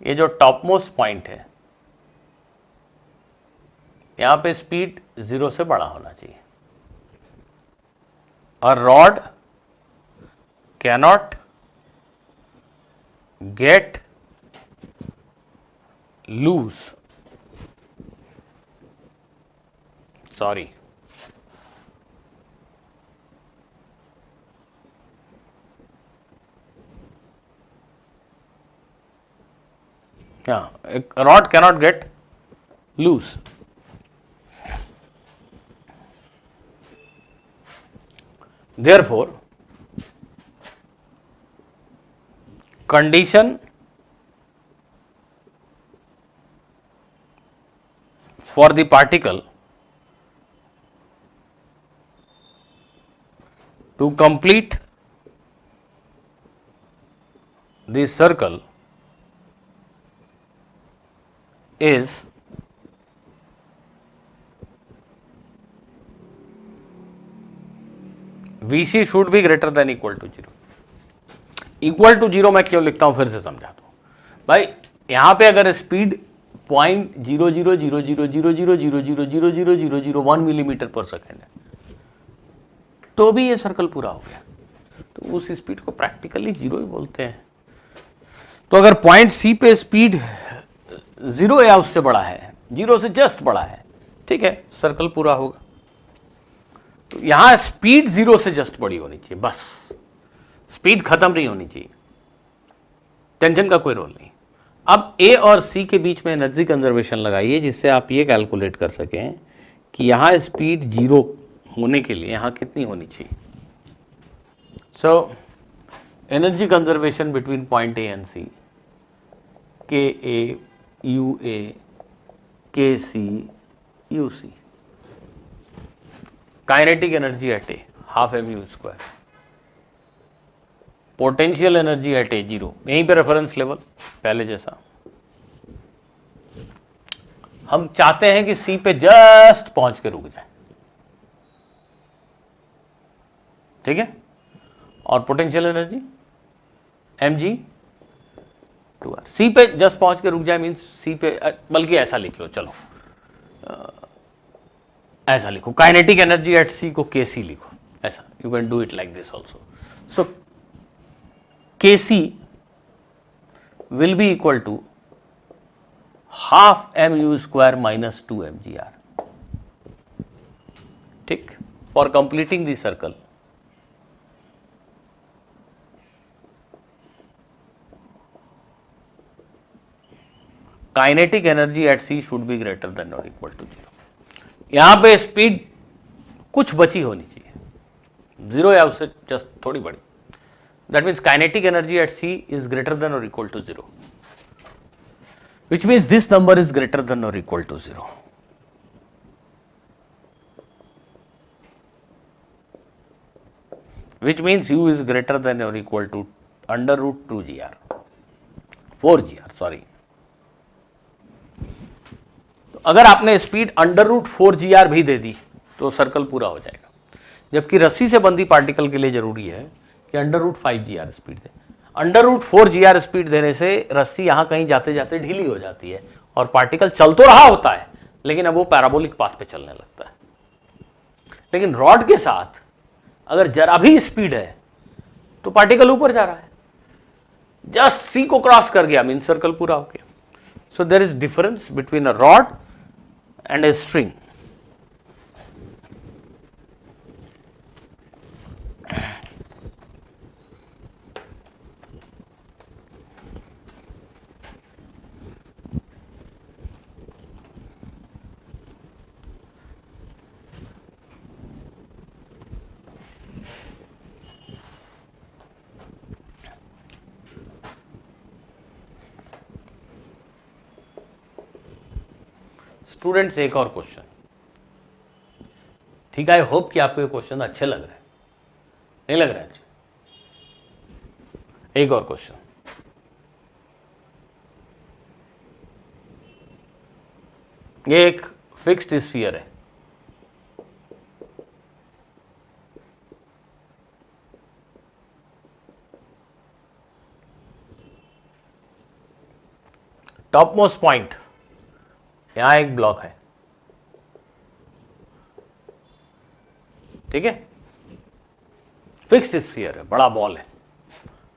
ये जो टॉप मोस्ट पॉइंट है, यहां पे स्पीड 0 से बड़ा होना चाहिए, और rod cannot get loose, sorry, rod cannot get loose. Therefore, condition for the particle to complete the circle is Vc should be greater than equal to 0. Equal to 0 मैं क्यों लिखता हूं, फिर से समझा दो भाई। यहां पे अगर स्पीड 0.00000000000001 मिलीमीटर पर सेकेंड है तो भी ये सर्कल पूरा हो गया, तो उस स्पीड को प्रैक्टिकली 0 ही बोलते हैं। तो अगर पॉइंट सी पे स्पीड 0 या उससे बड़ा है, 0 से जस्ट बड़ा है, ठीक है, सर्कल पूरा होगा। तो यहां स्पीड 0 से जस्ट बड़ी होनी चाहिए, बस स्पीड खत्म नहीं होनी चाहिए, टेंशन का कोई रोल नहीं। अब ए और सी के बीच में एनर्जी कंजर्वेशन लगाइए, जिससे आप ये कैलकुलेट कर सकें कि यहां स्पीड 0 होने के लिए यहां कितनी होनी चाहिए। So energy conservation between point A and C, K A U A K C U C, kinetic energy at A half mu², potential energy at A 0, यहीं पे रेफरेंस लेवल पहले जैसा। हम चाहते हैं कि सी पे जस्ट पहुंच के रुक जाए, ठीक है, और पोटेंशियल एनर्जी mg/r। सी पे जस्ट पहुंच के रुक जाए, मीन्स सी पे, बल्कि ऐसा लिख लो, चलो ऐसा लिखो, काइनेटिक एनर्जी एट सी को kc लिखो, ऐसा you can do it like this also. So kc will be equal to half mu² minus 2 mgr। ठीक, for completing the circle kinetic energy at C should be greater than और इक्वल टू 0। यहां पे स्पीड कुछ बची होनी चाहिए, 0 या उससे जस्ट थोड़ी बड़ी। That means kinetic energy at C is greater than और equal to 0, which means this number is greater than or equal to 0. Which means u is greater than or equal to under root 2gr, 4gr, sorry. तो अगर आपने स्पीड अंडर रूट 4gr भी दे दी तो सर्कल पूरा हो जाएगा, जबकि रस्सी से बंधी पार्टिकल के लिए जरूरी है कि अंडर रूट 5gr स्पीड दे। अंडर रूट 4gr स्पीड देने से रस्सी यहां कहीं जाते जाते ढीली हो जाती है और पार्टिकल चल तो रहा होता है, लेकिन अब वो पैराबोलिक पाथ पे चलने लगता है। लेकिन रॉड के साथ अगर जरा भी स्पीड है तो पार्टिकल ऊपर जा रहा है, जस्ट सी को क्रॉस कर गया, मीन सर्कल पूरा हो गया। So there is difference between a rod and a string. Students, एक और क्वेश्चन, ठीक है? आई होप कि आपको ये क्वेश्चन अच्छे लग रहे हैं, नहीं लग रहा है अच्छे? एक और क्वेश्चन, ये एक फिक्स्ड स्फीयर है, टॉप मोस्ट पॉइंट यहां एक ब्लॉक है, ठीक है? फिक्स्ड स्फीयर है, बड़ा बॉल है,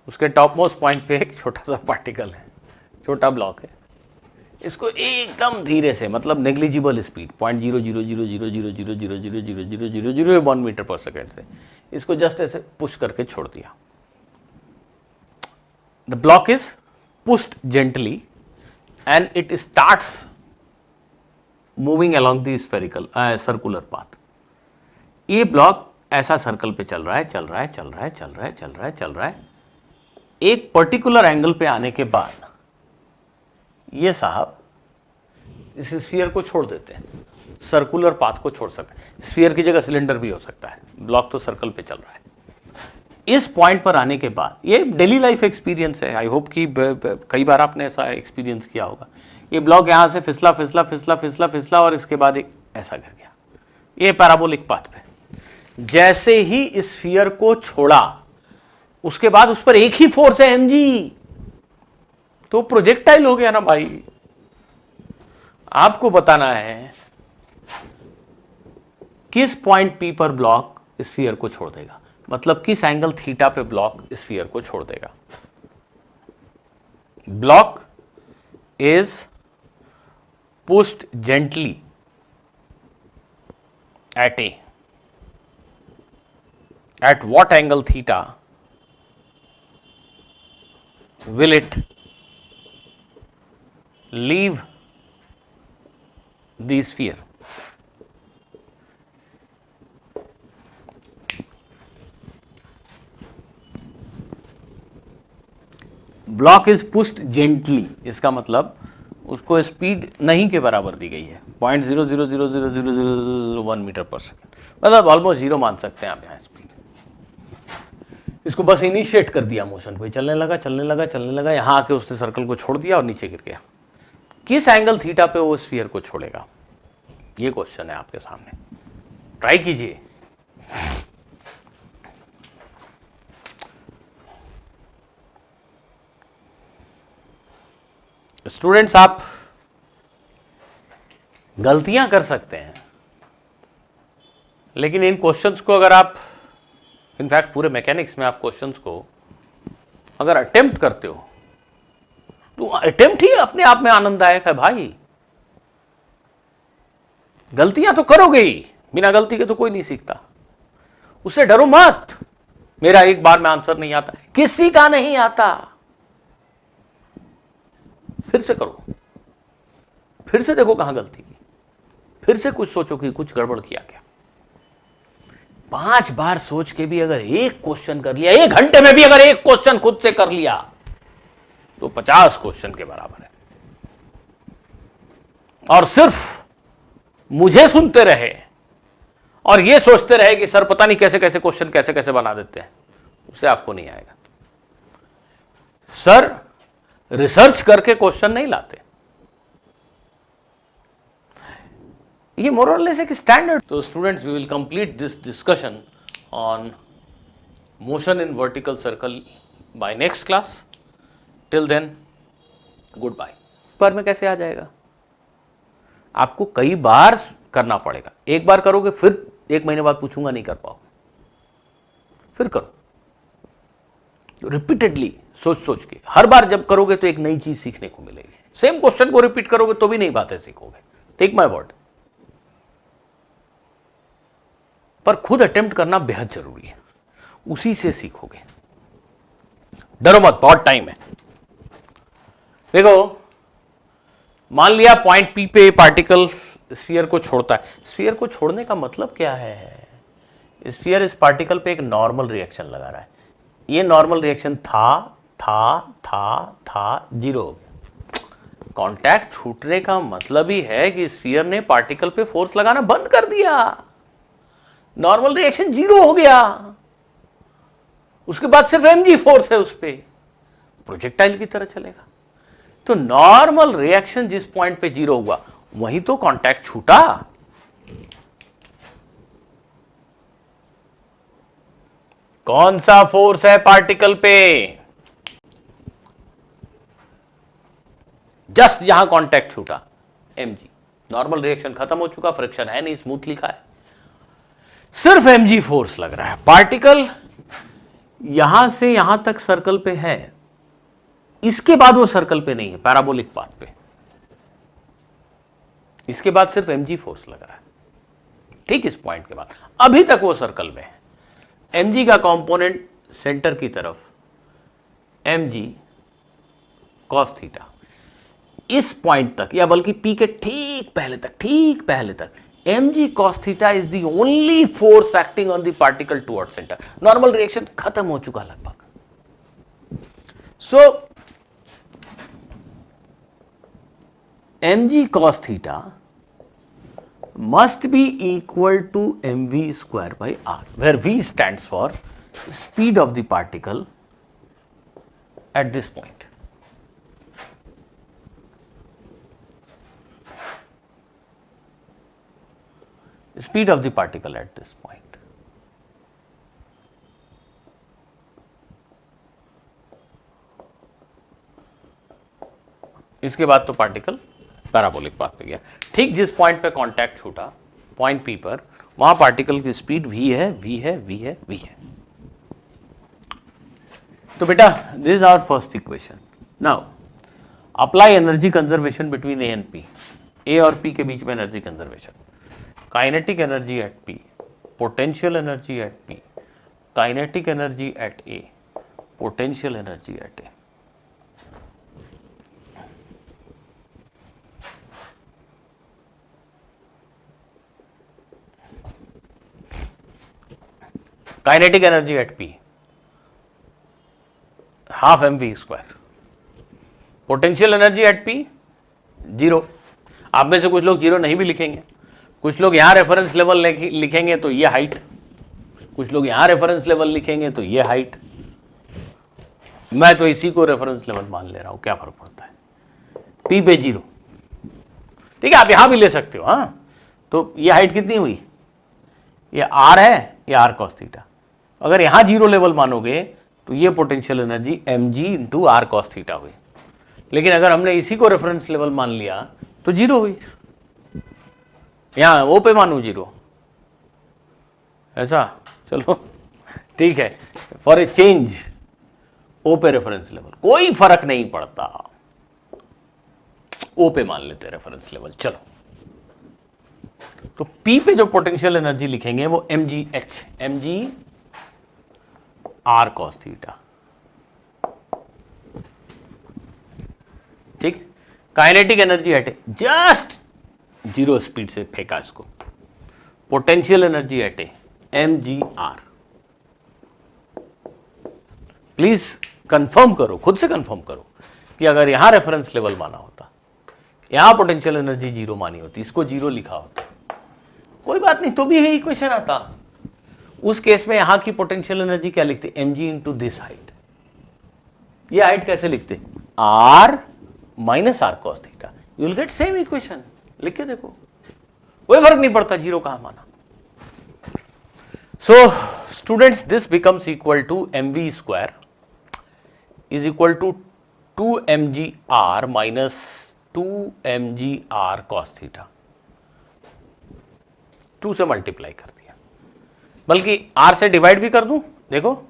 उसके टॉप मोस्ट पॉइंट पे एक छोटा सा पार्टिकल है, छोटा ब्लॉक है। इसको एकदम धीरे से, मतलब नेग्लिजिबल स्पीड 0.00000000000001 मीटर पर सेकेंड से इसको जस्ट ऐसे पुश करके छोड़ दिया। The block is pushed gently and it starts moving along the spherical circular path. ये ब्लॉक ऐसा सर्कल पे चल रहा है, चल रहा है, चल रहा है, चल रहा है, चल रहा है, चल रहा है। एक पर्टिकुलर एंगल पे आने के बाद ये साहब इस स्फीयर को छोड़ देते हैं, सर्कुलर पाथ को छोड़ सकते हैं। स्फीयर की जगह सिलेंडर भी हो सकता है, ब्लॉक तो सर्कल पे चल रहा है। इस पॉइंट पर आने के बाद, ये डेली लाइफ एक्सपीरियंस है, आई होप कि कई बार आपने ऐसा एक्सपीरियंस किया होगा। ये ब्लॉक यहाँ से फिसला फिसला फिसला फिसला फिसला और इसके बाद एक ऐसा गिर गया, ये पैराबोलिक पाथ पे। जैसे ही स्फीयर को छोड़ा उसके बाद उस पर एक ही फोर्स है mg, तो प्रोजेक्टाइल हो गया ना भाई। आपको बताना है किस पॉइंट P पर ब्लॉक स्फीयर को छोड़ देगा, मतलब किस एंगल थीटा पे ब्लॉक स्फीयर को छोड़ देगा। Block is pushed gently at what angle theta will it leave the sphere? Block is pushed gently, इसका मतलब उसको स्पीड नहीं के बराबर दी गई है, 0.00000001 मीटर पर सेकेंड, मतलब ऑलमोस्ट 0 मान सकते हैं आप यहाँ स्पीड। इसको बस इनिशिएट कर दिया मोशन को, चलने लगा चलने लगा चलने लगा, यहाँ आके उसने सर्कल को छोड़ दिया और नीचे गिर गया। किस एंगल थीटा पे वो स्फीयर को छोड़ेगा, ये क्वेश्चन है आपके सामने, ट्राई कीजिए। स्टूडेंट्स, आप गलतियां कर सकते हैं, लेकिन इन क्वेश्चंस को अगर आप, इनफैक्ट पूरे मैकेनिक्स में आप क्वेश्चंस को अगर अटेम्प्ट करते हो तो अटेम्प्ट ही अपने आप में आनंददायक है भाई। गलतियां तो करोगे ही, बिना गलती के तो कोई नहीं सीखता। उससे डरो मत, मेरा एक बार में आंसर नहीं आता, किसी का नहीं आता। फिर से करो, फिर से देखो कहां गलती की, फिर से कुछ सोचो कि कुछ गड़बड़ किया क्या। 5 बार सोच के भी अगर एक क्वेश्चन कर लिया, 1 घंटे में भी अगर एक क्वेश्चन खुद से कर लिया तो 50 क्वेश्चन के बराबर है। और सिर्फ मुझे सुनते रहे और ये सोचते रहे कि सर पता नहीं कैसे कैसे क्वेश्चन कैसे कैसे बना देते हैं, उससे आपको नहीं आएगा। सर रिसर्च करके क्वेश्चन नहीं लाते, ये मोरलेस एक स्टैंडर्ड। तो students, we will complete this discussion on motion in vertical circle by next class. Till then, good bye. पर में कैसे आ जाएगा? आपको कई बार करना पड़ेगा। एक बार करोगे, फिर 1 महीने बाद पूछूंगा नहीं कर पाओगे, फिर करो रिपीटेडली, सोच सोच के। हर बार जब करोगे तो एक नई चीज सीखने को मिलेगी। सेम क्वेश्चन को रिपीट करोगे तो भी नई बातें सीखोगे, टेक माय वर्ड। पर खुद अटेम्प्ट करना बेहद जरूरी है, उसी से सीखोगे। डरो मत, बहुत टाइम है। देखो, मान लिया पॉइंट पी पे पार्टिकल स्फीयर को छोड़ता है। स्फीयर को छोड़ने का मतलब क्या है? स्फीयर इस पार्टिकल पे एक नॉर्मल रिएक्शन लगा रहा है। ये नॉर्मल रिएक्शन था, जीरो हो गया। कांटेक्ट छूटने का मतलब ही है कि स्फीयर ने पार्टिकल पे फोर्स लगाना बंद कर दिया, नॉर्मल रिएक्शन जीरो हो गया। उसके बाद सिर्फ mg फोर्स है उस पे, प्रोजेक्टाइल की तरह चलेगा। तो नॉर्मल रिएक्शन जिस पॉइंट पे जीरो हुआ वहीं तो कांटेक्ट छूटा। कौन सा फोर्स है पार्टिकल पे? जस्ट जहां कांटेक्ट छूटा, mg। नॉर्मल रिएक्शन खत्म हो चुका, फ्रिक्शन है नहीं, स्मूथ लिखा है, सिर्फ mg फोर्स लग रहा है। पार्टिकल यहां से यहां तक सर्कल पे है, इसके बाद वो सर्कल पे नहीं है, पैराबोलिक पाथ पे। इसके बाद सिर्फ mg फोर्स लग रहा है, ठीक इस पॉइंट के बाद। अभी तक वो सर्कल में है। mg का कंपोनेंट सेंटर की तरफ mg cos थीटा, इस पॉइंट तक, या बल्कि p के ठीक पहले तक mg cos theta is the only force acting on the particle toward centre. Normal reaction खत्म हो चुका लगभग। सो mg cos theta must be equal to mv square by r, where v stands for speed of the particle at this point. Speed of the particle at this point. इसके बाद तो पार्टिकल पैराबोलिक पाथ पे गया। ठीक जिस पॉइंट पे कांटेक्ट छूटा, पॉइंट पी पर, वहां पार्टिकल की स्पीड v है। तो बेटा, this is our first equation. Now apply energy conservation between A and P. A और पी के बीच में energy conservation. Kinetic energy at P, potential energy at P, kinetic energy at A, potential energy at A. Kinetic energy at P half mv square, potential energy at P zero. आप में से कुछ लोग जीरो नहीं भी लिखेंगे, कुछ लोग यहां रेफरेंस लेवल लिखेंगे तो ये हाइट, कुछ लोग यहां रेफरेंस लेवल लिखेंगे तो ये हाइट। मैं तो इसी को रेफरेंस लेवल मान ले रहा हूं, क्या फर्क पड़ता है, पी पे जीरो। ठीक है, आप यहां भी ले सकते हो। हाँ, तो ये हाइट कितनी हुई, ये r है, ये r cos थीटा। अगर यहां जीरो लेवल मानोगे तो ये potential energy mg into r cos theta हुई। लेकिन अगर हमने इसी को रेफरेंस लेवल मान लिया तो जीरो हुई, यहां ओ पे मानू जीरो, ऐसा चलो ठीक है। फॉर ए चेंज ओ पे रेफरेंस लेवल, कोई फर्क नहीं पड़ता, ओ पे मान लेते हैं रेफरेंस लेवल। चलो तो पी पे जो पोटेंशियल एनर्जी लिखेंगे वो mg r cos थीटा, ठीक। Kinetic energy eight just zero speed से फेंका इसको, potential energy eight mgr। Please confirm करो, खुद से कंफर्म करो कि अगर यहां रेफरेंस लेवल माना होता, यहां पोटेंशियल एनर्जी जीरो मानी होती, इसको जीरो लिखा होता, कोई बात नहीं, तो भी यही इक्वेशन आता। उस केस में यहां की पोटेंशियल एनर्जी क्या लिखते, mg इंटू दिस हाइट। ये हाइट कैसे लिखते, r माइनस r cos theta, you will get same equation. लिख के देखो, कोई फर्क नहीं पड़ता जीरो कहां माना। So students, this becomes equal to mv square is equal to 2mgr minus 2mgr cos theta. 2 से मल्टीप्लाई कर दिया, बल्कि r से डिवाइड भी कर दूं, देखो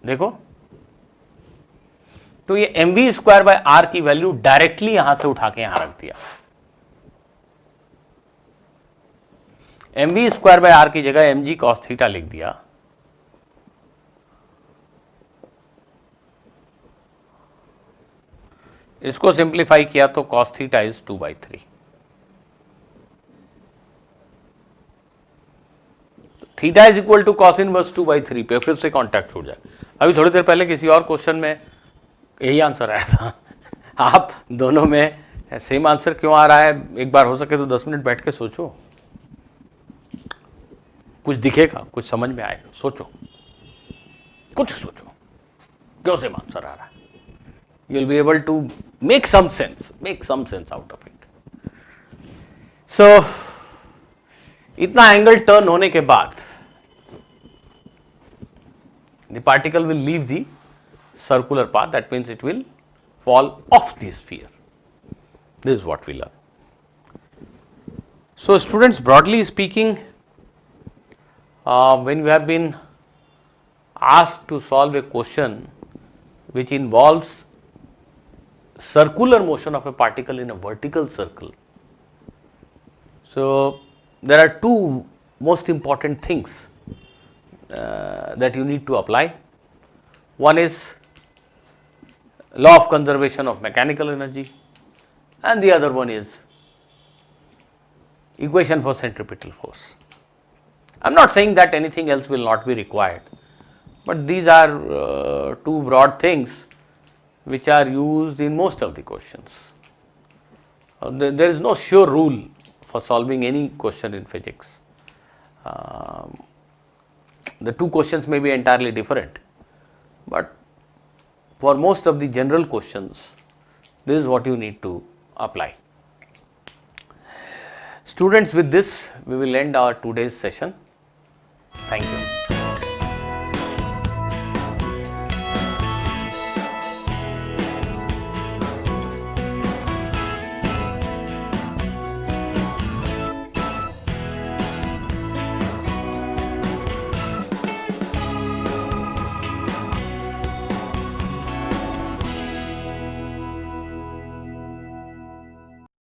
देखो, तो ये mv स्क्वायर बाय r की वैल्यू डायरेक्टली यहां से उठा के यहां रख दिया। mv स्क्वायर बाय r की जगह mg कॉस थीटा लिख दिया। इसको सिंप्लीफाई किया तो cos theta is 2/3। Theta is equal to cos inverse 2/3 पे फिर से कॉन्टैक्ट छूट जाए। अभी थोड़ी देर पहले किसी और क्वेश्चन में यही आंसर आया था। आप दोनों में सेम आंसर क्यों आ रहा है, एक बार हो सके तो 10 मिनट बैठ के सोचो, कुछ दिखेगा, कुछ समझ में आएगा। सोचो, कुछ सोचो, क्यों सेम आंसर आ रहा है। You will be able to make some sense out of it. So इतना एंगल टर्न होने के बाद the particle will leave the circular path, that means it will fall off the sphere. This is what we learn. So students, broadly speaking, when you have been asked to solve a question which involves circular motion of a particle in a vertical circle, so there are two most important things that you need to apply. One is law of conservation of mechanical energy, and the other one is equation for centripetal force. I am not saying that anything else will not be required, but these are two broad things which are used in most of the questions. There is no sure rule for solving any question in physics. The two questions may be entirely different, but for most of the general questions, this is what you need to apply. Students, with this we will end our today's session. Thank you.